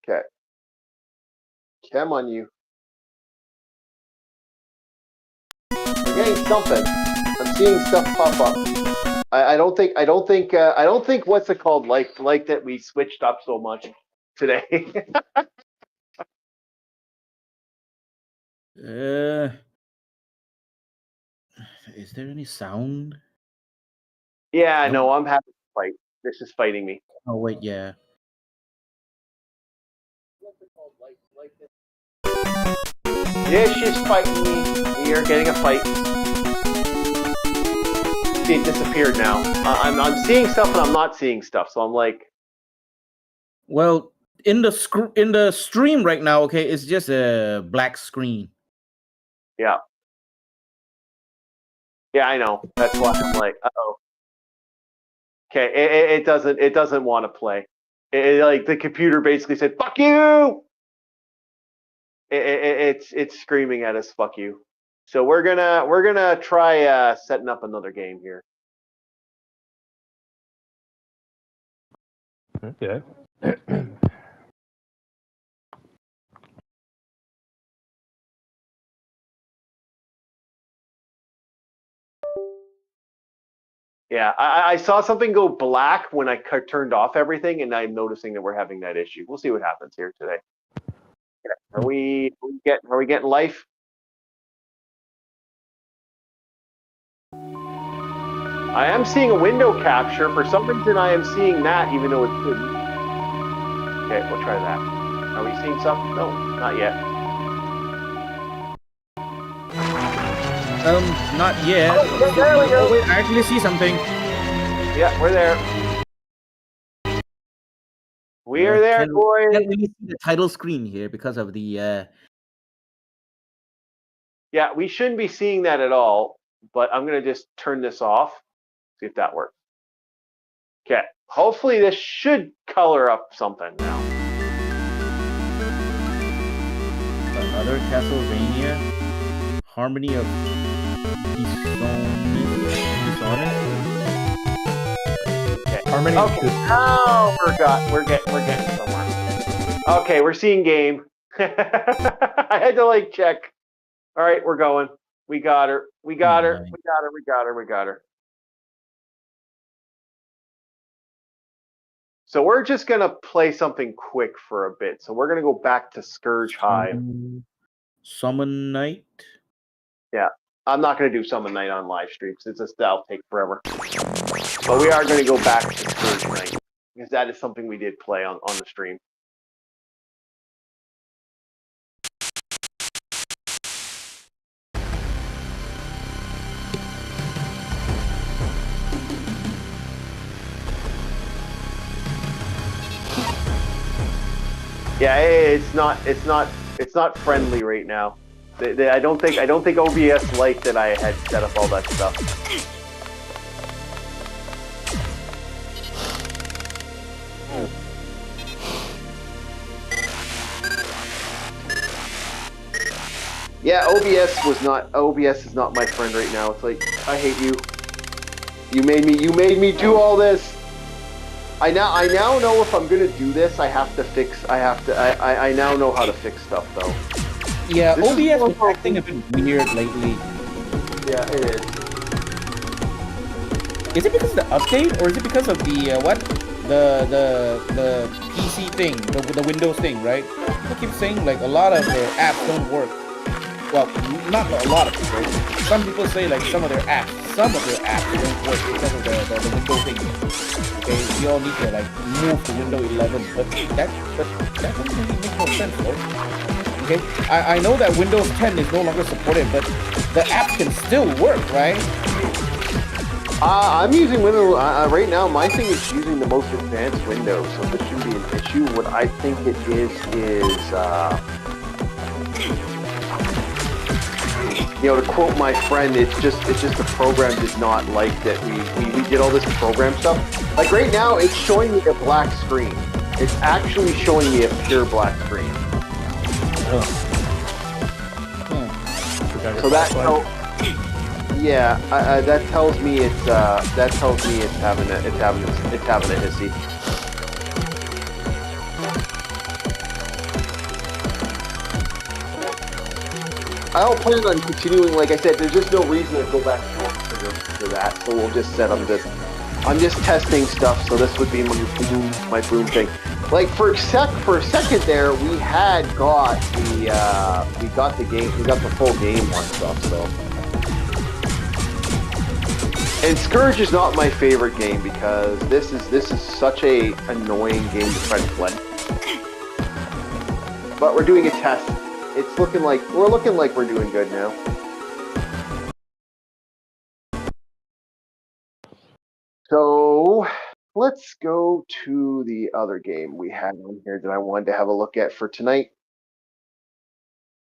Okay. Come on, you. I'm getting something. I'm seeing stuff pop up. I don't think what's it called like that we switched up so much today. Is there any sound? Yeah, no, I'm having to fight. This is fighting me. Oh wait, yeah. This is fighting me. We are getting a fight. See, it disappeared now. I'm seeing stuff and I'm not seeing stuff, so I'm like. Well, in the stream right now, okay, it's just a black screen. Yeah. Yeah, I know. That's why I'm like, uh-oh. Okay, it doesn't want to play. Like the computer basically said, "Fuck you." It's screaming at us, fuck you. So we're gonna try setting up another game here. Okay. Yeah, I saw something go black when I turned off everything, and I'm noticing that we're having that issue. We'll see what happens here today. Are we getting life? I am seeing a window capture. For some reason, I am seeing that, even though it shouldn't. Okay, we'll try that. Are we seeing something? No, not yet. Not yet. Oh, there we go. Oh, wait, I actually see something. Yeah, we're there. We are there, boys. Can't really see the title screen here because of the. Yeah, we shouldn't be seeing that at all, but I'm going to just turn this off, see if that works. Okay, hopefully this should color up something now. Another Castlevania. Harmony of Dissonance. Okay. Harmony. Okay. Oh, we're getting somewhere. Okay, we're seeing game. I had to like check. All right, we're going. We got her. We got her. We got her. We got her. We got her. So we're just gonna play something quick for a bit. So we're gonna go back to Scourge Hive. Summon Night. Yeah, I'm not gonna do Summon Night on live streams. That'll take forever. But we are gonna go back to Scourge Night because that is something we did play on the stream. Yeah, it's not friendly right now. I don't think OBS liked that I had set up all that stuff. Yeah, OBS is not my friend right now. It's like, I hate you. You made me do all this. I now know if I'm gonna do this, I now know how to fix stuff though. Yeah, OBS is acting a bit weird lately. Yeah, it is. Is it because of the update, or is it because of the the PC thing, the Windows thing, right? People keep saying like a lot of their apps don't work. Well, not a lot of people. Some people say like some of their apps don't work because of the Windows thing. Okay, we all need to like move to Windows 11, but that doesn't really make no sense, though. Okay, I know that Windows 10 is no longer supported, but the app can still work, right? I'm using Windows right now. My thing is using the most advanced Windows, so this shouldn't be an issue. What I think it is to quote my friend, it's just the program did not like that we did all this program stuff. Like right now, it's showing me a black screen. It's actually showing me a pure black screen. So that tells me it's having a hissy. I don't plan on continuing. Like I said, there's just no reason to go back to that. So we'll just set up this. I'm just testing stuff. So this would be my boom thing. Like for a second there, we got the game, we got the full game on stuff. So, and Scourge is not my favorite game because this is such a annoying game to try to play. But we're doing a test. It's looking like we're doing good now. So let's go to the other game we had on here that I wanted to have a look at for tonight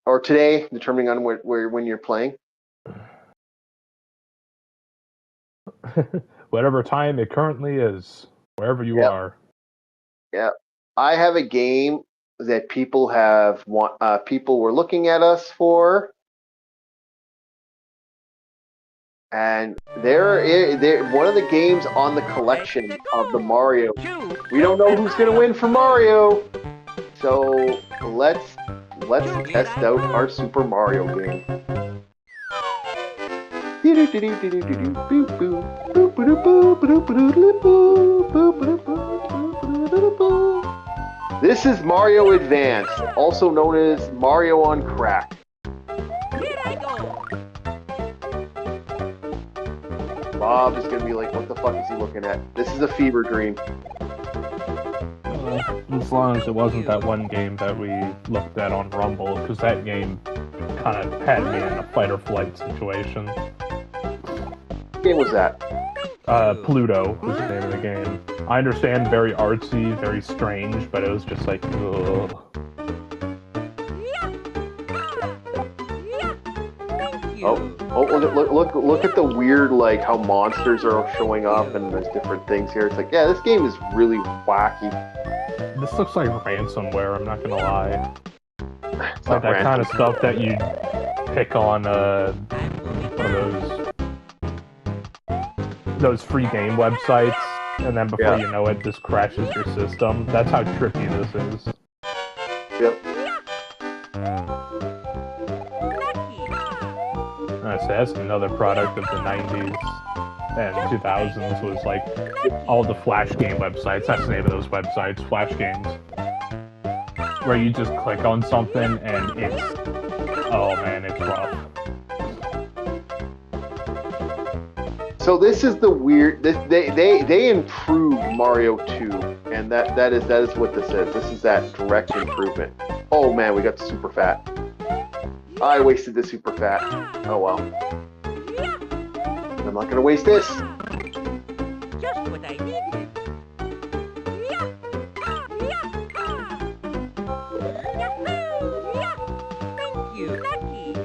or today, determining on when you're playing. Whatever time it currently is, wherever you are. Yeah, I have a game that people people were looking at us for. And there, one of the games on the collection of the Mario. We don't know who's gonna win for Mario, so let's test out our Super Mario game. This is Mario Advance, also known as Mario on Crack. Bob is going to be like, what the fuck is he looking at? This is a fever dream. As long as it wasn't that one game that we looked at on Rumble, because that game kind of had me in a fight or flight situation. What game was that? Pluto was the name of the game. I understand, very artsy, very strange, but it was just like, ugh. Oh, look at the weird, like, how monsters are showing up and there's different things here. It's like, yeah, this game is really wacky. This looks like ransomware, I'm not gonna lie. It's Like not that kind of random. stuff that you pick on, one of those free game websites, and then before you know it, this crashes your system. That's how trippy this is. Yep. So that's another product of the 90s and 2000s was like all the Flash game websites. That's the name of those websites, Flash games. Where you just click on something and it's, oh man, it's rough. So this is the weird. They improved Mario 2, and that is what this is. This is that direct improvement. Oh man, we got the super fat. I wasted the super fat. Oh well. I'm not gonna waste this. Just what I needed. Thank you, Lucky.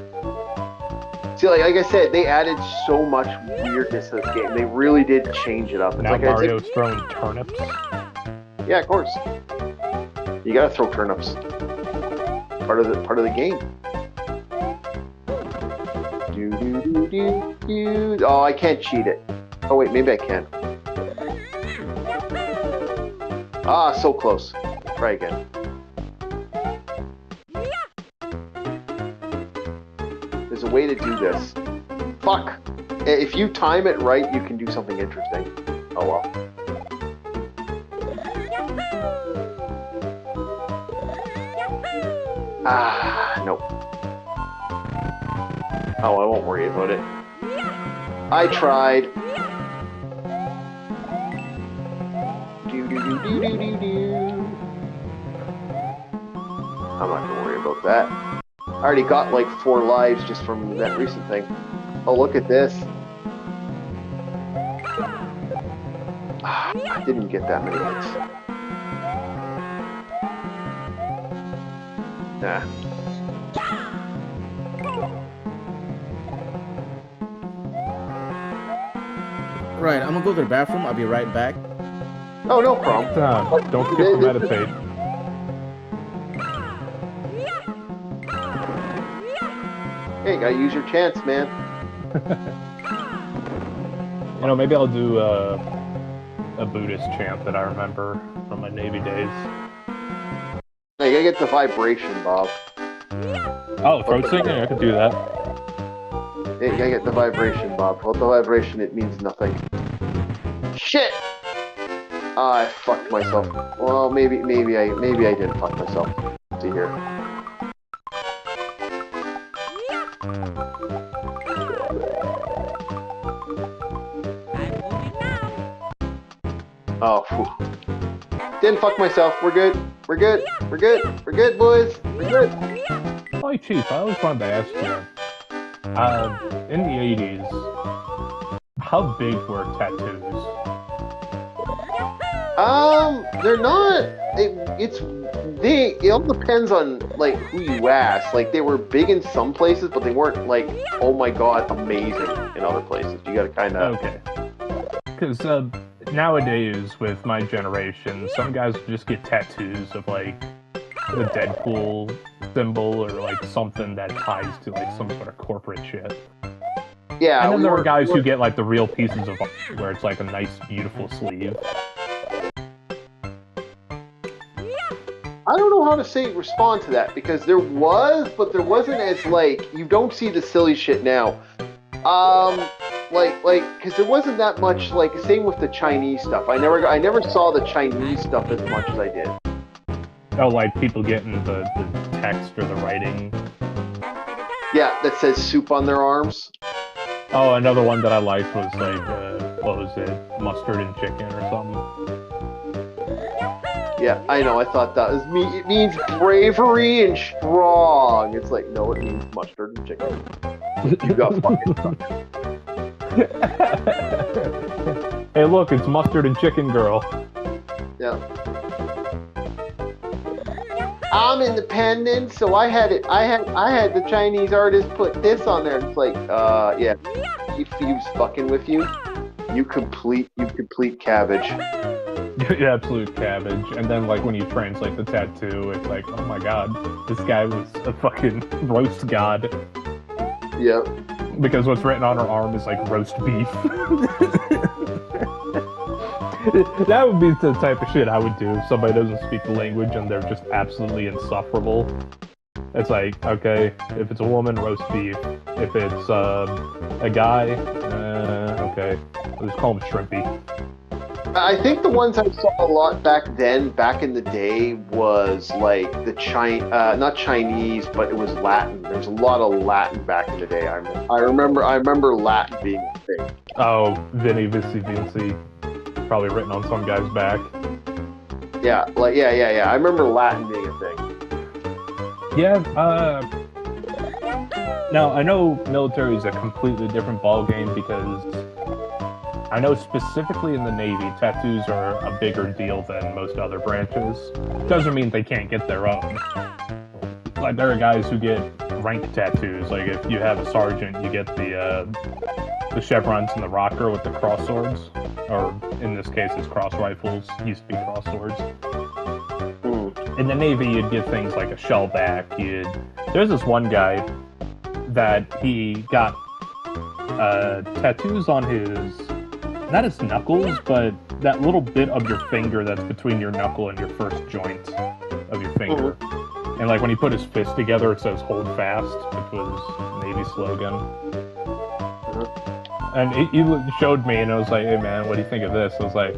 See, like I said, they added so much weirdness to this game. They really did change it up. It's Now like Mario's throwing turnips. yeah, of course. You gotta throw turnips. Part of the game. Oh, I can't cheat it. Oh wait, maybe I can. Ah, so close. Try again. There's a way to do this. Fuck! If you time it right, you can do something interesting. Oh well. Ah, nope. Oh, I won't worry about it. I tried. I'm not gonna worry about that. I already got like 4 lives just from that recent thing. Oh, look at this. I didn't get that many hits. Nah. Right, I'm gonna go to the bathroom. I'll be right back. Oh, no problem. Don't forget to meditate. Hey, you gotta use your chance, man. You know, maybe I'll do a Buddhist chant that I remember from my Navy days. Hey, you gotta get the vibration, Bob. Oh, throat singing? I could do that. Hey, you gotta get the vibration, Bob. Without the vibration, it means nothing. Shit! I fucked myself. Well, maybe I didn't fuck myself. Let's see here. Oh, phew. Didn't fuck myself. We're good. We're good. We're good. We're good, boys. We're good. Oh, Chief, I always wanted to ask you. In the 80s, how big were tattoos? They're not. It all depends on like who you ask. Like they were big in some places, but they weren't like, oh my god, amazing in other places. You gotta kind of. Okay. Because nowadays, with my generation, some guys just get tattoos of like the Deadpool symbol or like something that ties to like some sort of corporate shit. Yeah, And then there are guys who get like the real pieces of art where it's like a nice, beautiful sleeve. I don't know how to respond to that because there was, but there wasn't as like you don't see the silly shit now. Because there wasn't that much like same with the Chinese stuff. I never saw the Chinese stuff as much as I did. Oh, like people getting the text or the writing. Yeah, that says soup on their arms. Oh, another one that I liked was like, what was it? Mustard and chicken or something. Yeah, I know. I thought that was it means bravery and strong. It's like, no, it means mustard and chicken. You got fucking sucked. Hey, look, it's mustard and chicken girl. Yeah. I'm independent, so I had the Chinese artist put this on there. It's like, yeah, he was fucking with you. You complete cabbage. Absolute cabbage. And then, like, when you translate the tattoo, it's like, oh my god, this guy was a fucking roast god. Yep. Because what's written on her arm is, like, roast beef. That would be the type of shit I would do if somebody doesn't speak the language and they're just absolutely insufferable. It's like, okay, if it's a woman, roast beef. If it's a guy, okay, let's call him Shrimpy. I think the ones I saw a lot back in the day, was like the not Chinese, but it was Latin. There was a lot of Latin back in the day. I remember Latin being a thing. Oh, Vinny Vici Vinci, probably written on some guy's back. Yeah, yeah. I remember Latin being a thing. Yeah. Now I know military is a completely different ballgame because I know specifically in the Navy, tattoos are a bigger deal than most other branches. Doesn't mean they can't get their own. Like, there are guys who get rank tattoos. Like, if you have a sergeant, you get the chevrons and the rocker with the cross swords. Or, in this case, it's cross rifles. Used to be cross swords. In the Navy, you'd get things like a shellback. There's this one guy that he got tattoos on his... not his knuckles, but that little bit of your finger that's between your knuckle and your first joint of your finger. And like when he put his fist together, it says "Hold fast," which was Navy slogan. And he showed me, and I was like, "Hey man, what do you think of this?" I was like,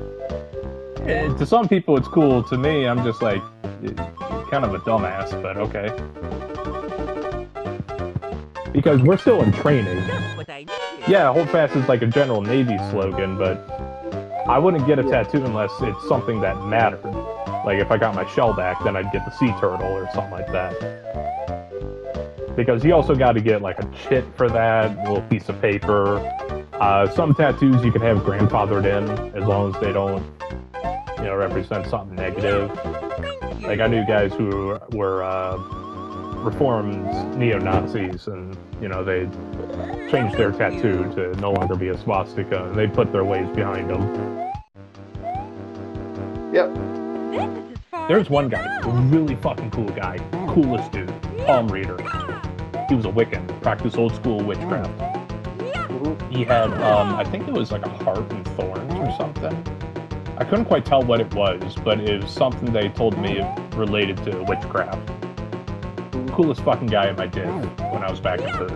to some people it's cool. To me, I'm just like, kind of a dumbass, but okay. Because we're still in training. Yeah, hold fast is like a general Navy slogan, but I wouldn't get a tattoo unless it's something that mattered. Like if I got my shell back, then I'd get the sea turtle or something like that. Because you also got to get like a chit for that, a little piece of paper. Some tattoos you can have grandfathered in as long as they don't, represent something negative. Like I knew guys who were reformed neo-Nazis, and they changed their tattoo to no longer be a swastika, and they put their ways behind them. Yep. There's one guy, a really fucking cool guy, coolest dude, palm reader. He was a Wiccan, practiced old school witchcraft. He had, I think it was like a heart and thorns or something. I couldn't quite tell what it was, but it was something they told me related to witchcraft. Coolest fucking guy in my div when I was back in the...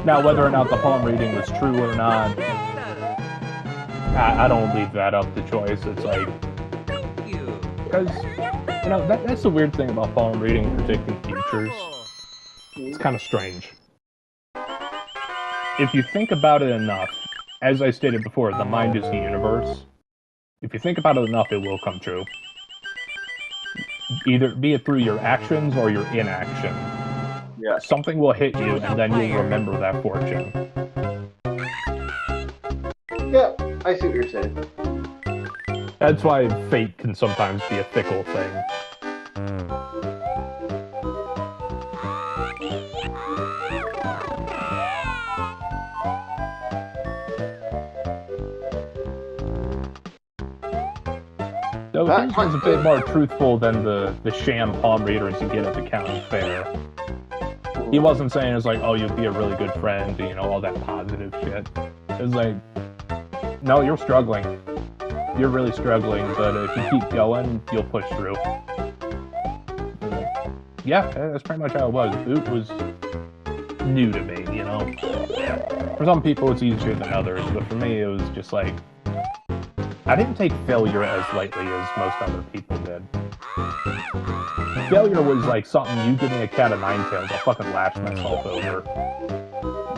Now, whether or not the palm reading was true or not, I don't leave that up to choice. It's like... Because, that's the weird thing about palm reading and predicting futures. It's kind of strange. If you think about it enough, as I stated before, the mind is the universe. If you think about it enough, it will come true. Either be it through your actions or your inaction. Yeah. Something will hit you, and then you'll remember that fortune. Yeah, I see what you're saying. That's why fate can sometimes be a fickle thing. his was a bit more truthful than the sham palm readers you get at the county fair. He wasn't saying it's like, oh, you'll be a really good friend, you know, all that positive shit. It was like, no, you're struggling. You're really struggling, but if you keep going, you'll push through. Yeah, that's pretty much how it was. Boot was new to me, you know. For some people, it's easier than others, but for me, it was just like, I didn't take failure as lightly as most other people did. Failure was like something, you give me a cat of nine tails, I'll fucking lash myself over.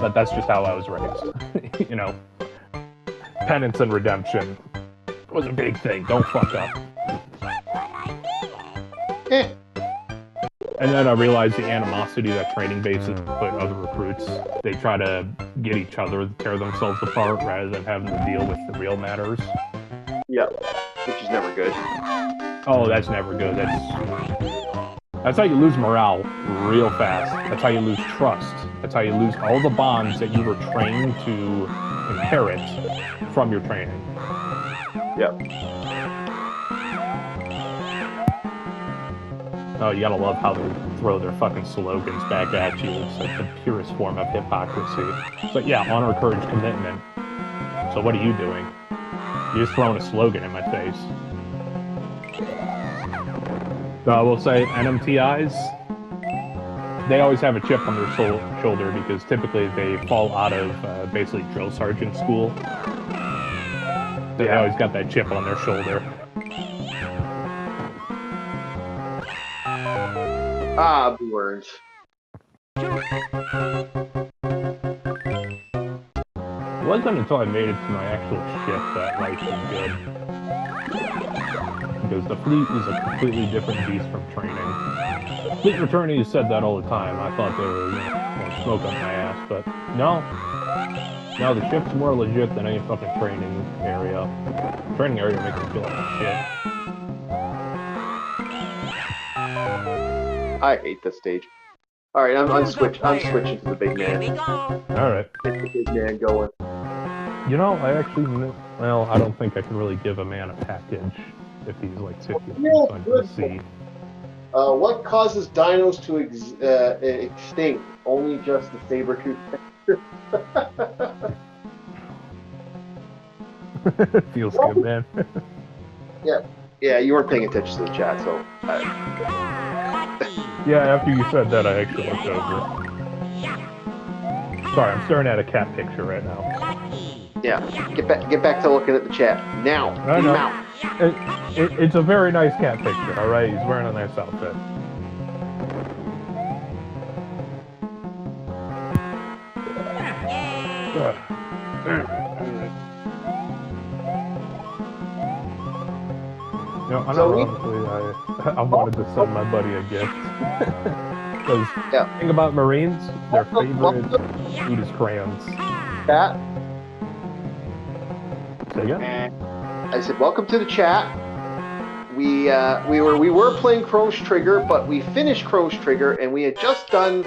But that's just how I was raised, you know. Penance and redemption was a big thing, don't fuck up. And then I realized the animosity that training bases put other recruits. They try to get each other to tear themselves apart rather than having to deal with the real matters. Yeah, which is never good. Oh, that's never good. That's how you lose morale real fast. That's how you lose trust. That's how you lose all the bonds that you were trained to inherit from your training. Yeah. Oh, you gotta love how they throw their fucking slogans back at you. It's like the purest form of hypocrisy. It's like, yeah, honor, courage, commitment. So what are you doing? You're just throwing a slogan in my face. So I will say, NMTIs, they always have a chip on their shoulder because typically they fall out of basically drill sergeant school. So they always got that chip on their shoulder. Ah, words. It wasn't until I made it to my actual ship that life was good. Because the fleet was a completely different beast from training. Fleet returnees said that all the time. I thought they were, you know, going to smoke up my ass, but no. No, the ship's more legit than any fucking training area. Training area makes me feel like shit. I hate this stage. All right, I'm switching to the big man. Here we go. All right. Get the big man going. You know, I actually, well, I don't think I can really give a man a package if he's like 50 feet under the sea. What causes dinos to extinct? Only just the saber-toothed tiger. Feels good, man. Yeah, you weren't paying attention to the chat, so. Yeah, after you said that, I actually looked over. Sorry, I'm staring at a cat picture right now. Yeah, get back to looking at the chat now. I know. Now. It's a very nice cat picture. All right, he's wearing a nice outfit. You know, honestly, I wanted to send my buddy a gift. Because the thing about Marines, their favorite food is crayons. Chat. Say again? I said, welcome to the chat. We were playing Chronos Trigger, but we finished Chronos Trigger, and we had just done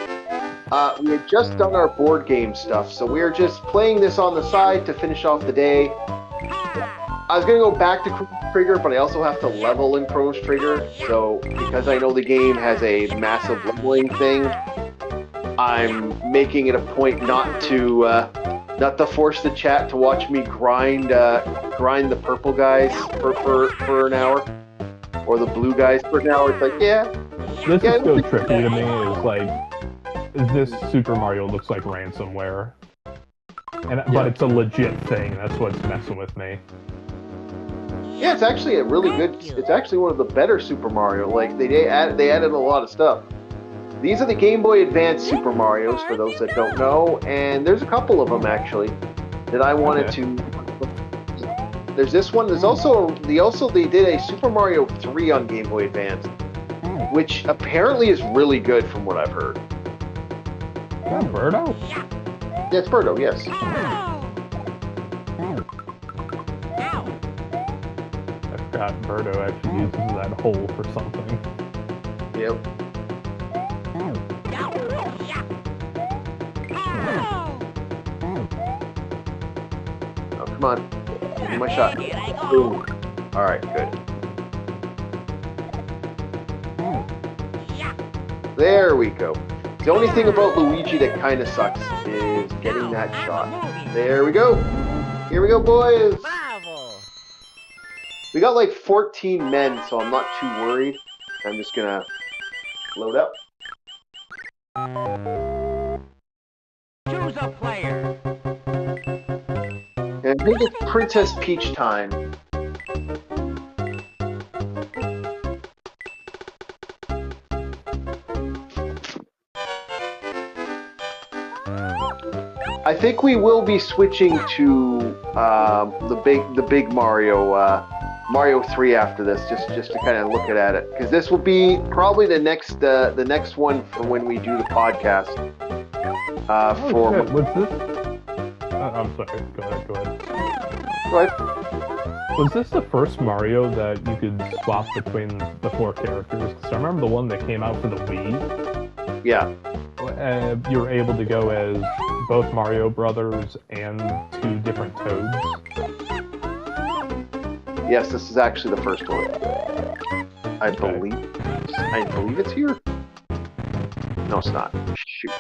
our board game stuff. So we were just playing this on the side to finish off the day. I was gonna go back to Chronos Trigger, but I also have to level in Chronos Trigger. So because I know the game has a massive leveling thing, I'm making it a point not to force the chat to watch me grind the purple guys for an hour, or the blue guys for an hour. It's like, This is still tricky to me. Is like, this Super Mario looks like ransomware, but it's a legit thing. That's what's messing with me. Yeah, it's actually a really good. It's actually one of the better Super Mario. Like they added a lot of stuff. These are the Game Boy Advance Super Marios, for those that don't know, and there's a couple of them actually that I wanted to. There's this one. There's also they did a Super Mario 3 on Game Boy Advance, which apparently is really good from what I've heard. Is that Birdo? Yeah, it's Birdo. Yes. I forgot Birdo actually uses that hole for something. Yep. Oh, come on. Give me my shot. Boom. Alright, good. There we go. The only thing about Luigi that kind of sucks is getting that shot. There we go. Here we go, boys. Bravo! We got like 14 men, so I'm not too worried. I'm just gonna load up. Choose a player. And I think it's Princess Peach time. I think we will be switching to the big Mario 3 after this, just to kind of look at it, because this will be probably the next one for when we do the podcast. Was this? I'm sorry. Go ahead. Go ahead. Was this the first Mario that you could swap between the 4 characters? Because I remember the one that came out for the Wii. Yeah. You were able to go as both Mario Brothers and 2 different Toads. Yes, this is actually the first one. I believe it's here. No, it's not. Shoot.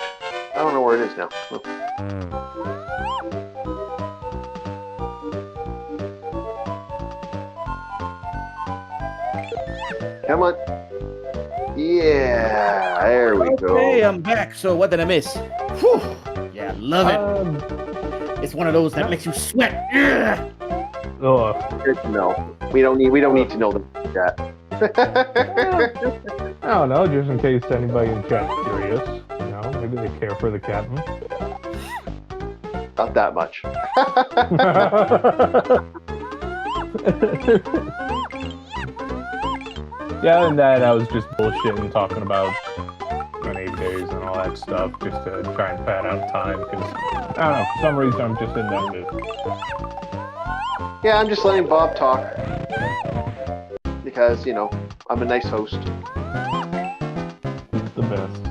I don't know where it is now. Come on. Yeah, there we go. Okay, I'm back. So what did I miss? Whew. Yeah, I love it. It's one of those that makes you sweat. Ugh. No, we don't need to know that. I don't know, just in case anybody in chat's curious. You know, maybe they care for the captain. Not that much. Yeah, and then I was just bullshitting, talking about my 8 days and all that stuff, just to try and pad out time, because, I don't know, for some reason I'm just in that mood. Yeah, I'm just letting Bob talk. Because, you know, I'm a nice host. He's the best.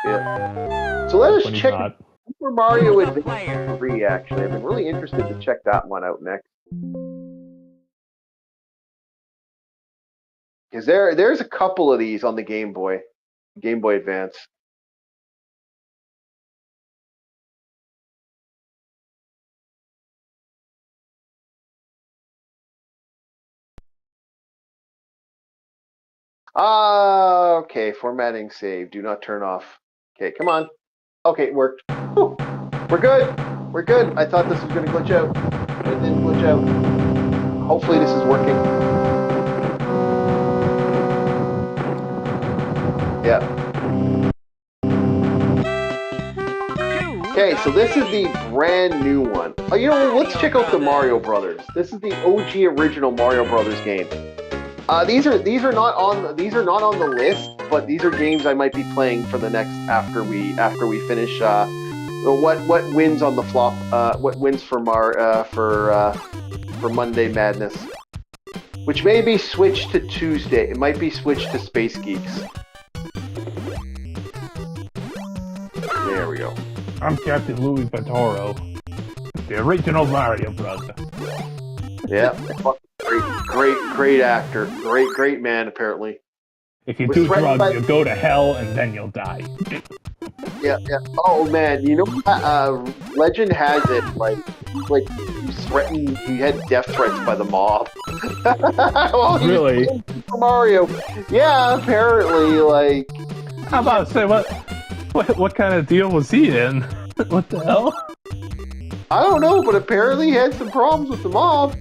Yeah. So let us When he's check not. Super Mario Choose a Adventure player. 3, actually. I've been really interested to check that one out next. Because there's a couple of these on the Game Boy Advance. Okay, formatting save. Do not turn off. Okay, come on. Okay, it worked. Whew. We're good. We're good. I thought this was going to glitch out. It didn't glitch out. Hopefully this is working. Yeah. Okay, so this is the brand new one. Oh, you know what? Let's check out the Mario Brothers. This is the OG original Mario Brothers game. These are not on the list, but these are games I might be playing for the next after we finish. What wins on the flop? What wins for Monday Madness? Which may be switched to Tuesday. It might be switched to Space Geeks. There we go. I'm Captain Louis Vitoro, the original Mario brother. Yeah, great actor, great man apparently. If you Was do threatened drugs, by- you'll go to hell and then you'll die. Yeah. Oh man, you know, legend has it like he had death threats by the mob. Well, he was Really? playing Super Mario. Yeah, apparently, like. I'm about to say, what kind of deal was he in? What the hell? I don't know, but apparently he had some problems with the mob.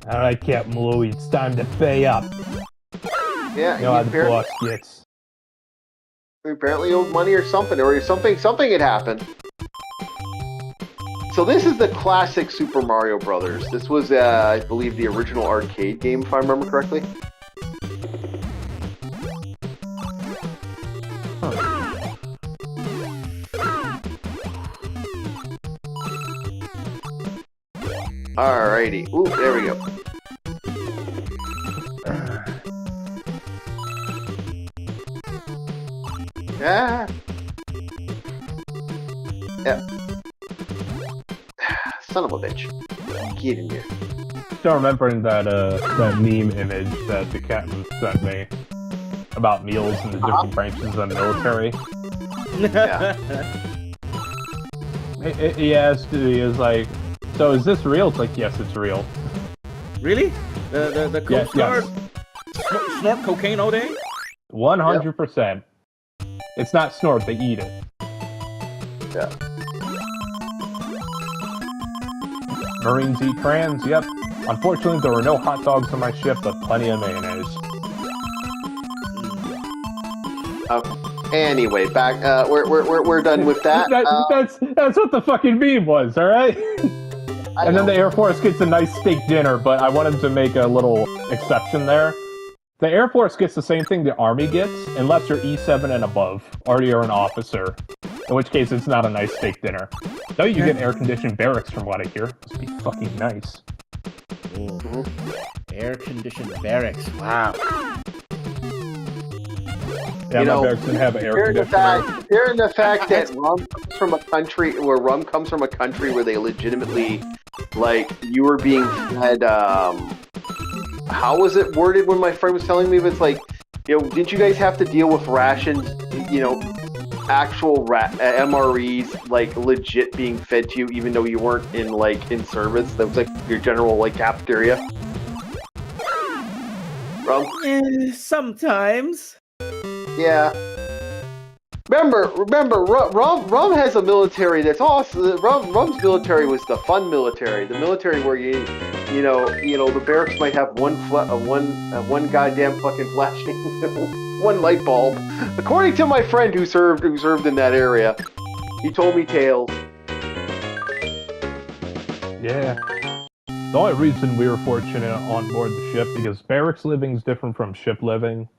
All right, Captain Louis, it's time to pay up. Yeah, You know how the he boss gets. apparently owed money or something something had happened. So this is the classic Super Mario Brothers. This was, I believe, the original arcade game, if I remember correctly. Alrighty. Ooh, there we go. Ah. Yeah. Son of a bitch. Get in here. Still remembering that meme image that the captain sent me about meals and the different branches of the military. He asked, he was like, "So is this real?" It's like, "Yes, it's real." Really? The Coast Guard snort cocaine all day? 100%. It's not snort; they eat it. Yeah. Marines eat crayons. Yep. Unfortunately, there were no hot dogs on my ship, but plenty of mayonnaise. Anyway, back. We're done with that. That's what the fucking meme was. All right. And then the Air Force gets a nice steak dinner, but I wanted to make a little exception there. The Air Force gets the same thing the Army gets, unless you're E7 and above, or you're an officer. In which case, it's not a nice steak dinner. No, you get air-conditioned barracks, from what I hear. Must be fucking nice. Air-conditioned barracks. Wow. Yeah, my barracks didn't have an air conditioner. Hearing the fact that rum comes from a country where they legitimately, like, you were being fed, how was it worded when my friend was telling me? It's like, didn't you guys have to deal with rations, actual MREs, like, legit being fed to you, even though you weren't in service? That was, like, your general, like, cafeteria? Rum? Sometimes. Yeah. Remember, Rum has a military that's awesome. Rum's military was the fun military, the military where the barracks might have one goddamn fucking flashing, one light bulb. According to my friend who served in that area, he told me tales. Yeah. The only reason we were fortunate on board the ship because barracks living is different from ship living.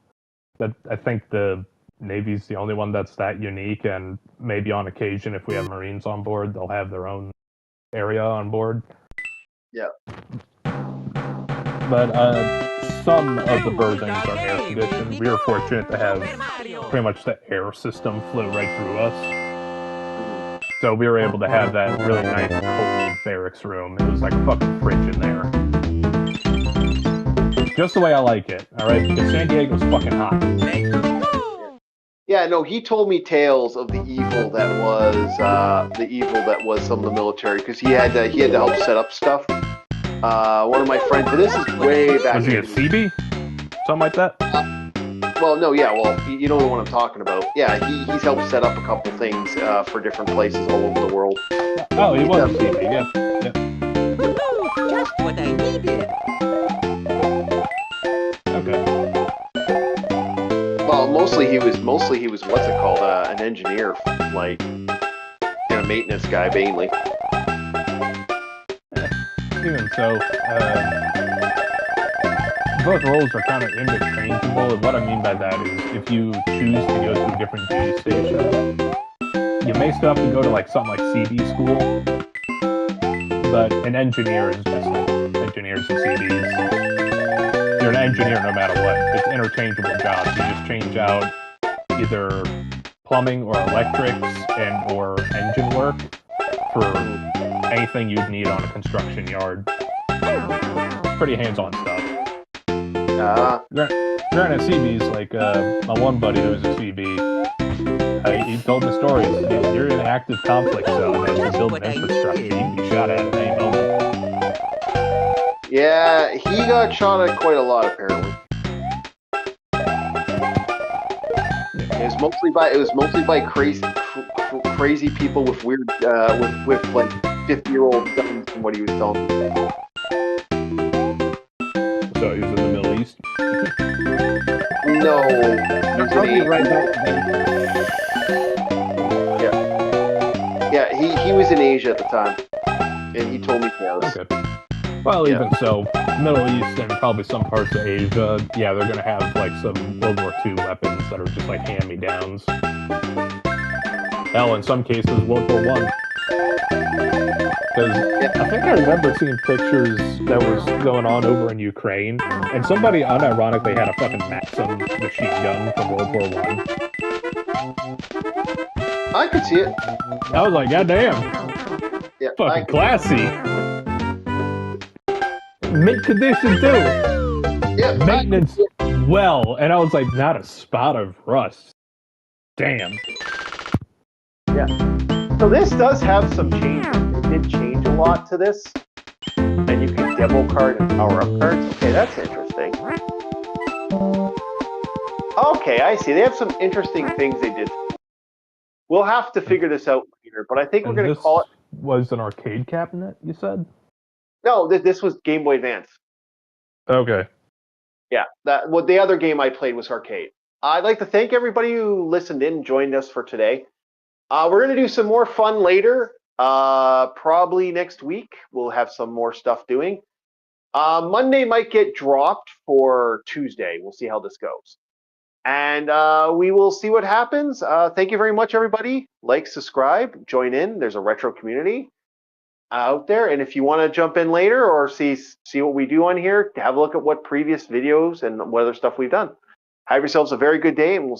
That I think the Navy's the only one that's that unique, and maybe on occasion, if we have Marines on board, they'll have their own area on board. Yeah. But some of the berthings are air conditioned. We were fortunate to have pretty much the air system flow right through us. So we were able to have that really nice cold barracks room. It was like a fucking fridge in there. Just the way I like it, alright? Because San Diego's fucking hot. Yeah, no, he told me tales of the evil that was some of the military, because he had to help set up stuff. One of my friends, but this is way back. Was he a CB? Something like that? You know the one I'm talking about. Yeah, he's helped set up a couple things for different places all over the world. Oh, he was a CB, yeah. Just what I needed. Okay. Well, mostly he was what's it called? An engineer, like, and a maintenance guy mainly. Even so, both roles are kind of interchangeable, and what I mean by that is if you choose to go to a different duty station, you may still have to go to like something like CB school, but an engineer is just like engineers and CBs. You're an engineer no matter what. It's interchangeable jobs. You just change out either plumbing or electrics and or engine work for anything you'd need on a construction yard. It's pretty hands-on stuff. Granted, CBs, like my one buddy who was a CB, he told me stories. You're in an active conflict zone as you're building infrastructure. You can be shot at any moment. Yeah, he got shot at quite a lot apparently. It was mostly by crazy people with weird with like 50-year-old guns from what he was telling me. So he was in the Middle East? No. Yeah, he was in Asia at the time. And he told me tales. Okay. Well, even so, Middle East and probably some parts of Asia, yeah, they're gonna have like some World War II weapons that are just like hand-me-downs. Hell, in some cases, World War I. Because I think I remember seeing pictures that was going on over in Ukraine, and somebody unironically had a fucking Maxim machine gun from World War I could see it. I was like, goddamn. Yeah, Fucking classy. Mint condition too. Yeah, Maintenance well, and I was like, not a spot of rust. Damn. So this does have some changes. It did change a lot to this. And you can demo card and power up cards. Okay, that's interesting. Okay, I see. They have some interesting things they did. We'll have to figure this out later, but I think we're going to call it. Was an arcade cabinet, you said? No, this was Game Boy Advance. Okay. Yeah, the other game I played was arcade. I'd like to thank everybody who listened in and joined us for today. We're going to do some more fun later. Probably next week. We'll have some more stuff doing. Monday might get dropped for Tuesday. We'll see how this goes. And we will see what happens. Thank you very much, everybody. Like, subscribe, join in. There's a retro community out there. And if you want to jump in later or see what we do on here, have a look at what previous videos and what other stuff we've done. Have yourselves a very good day, and we'll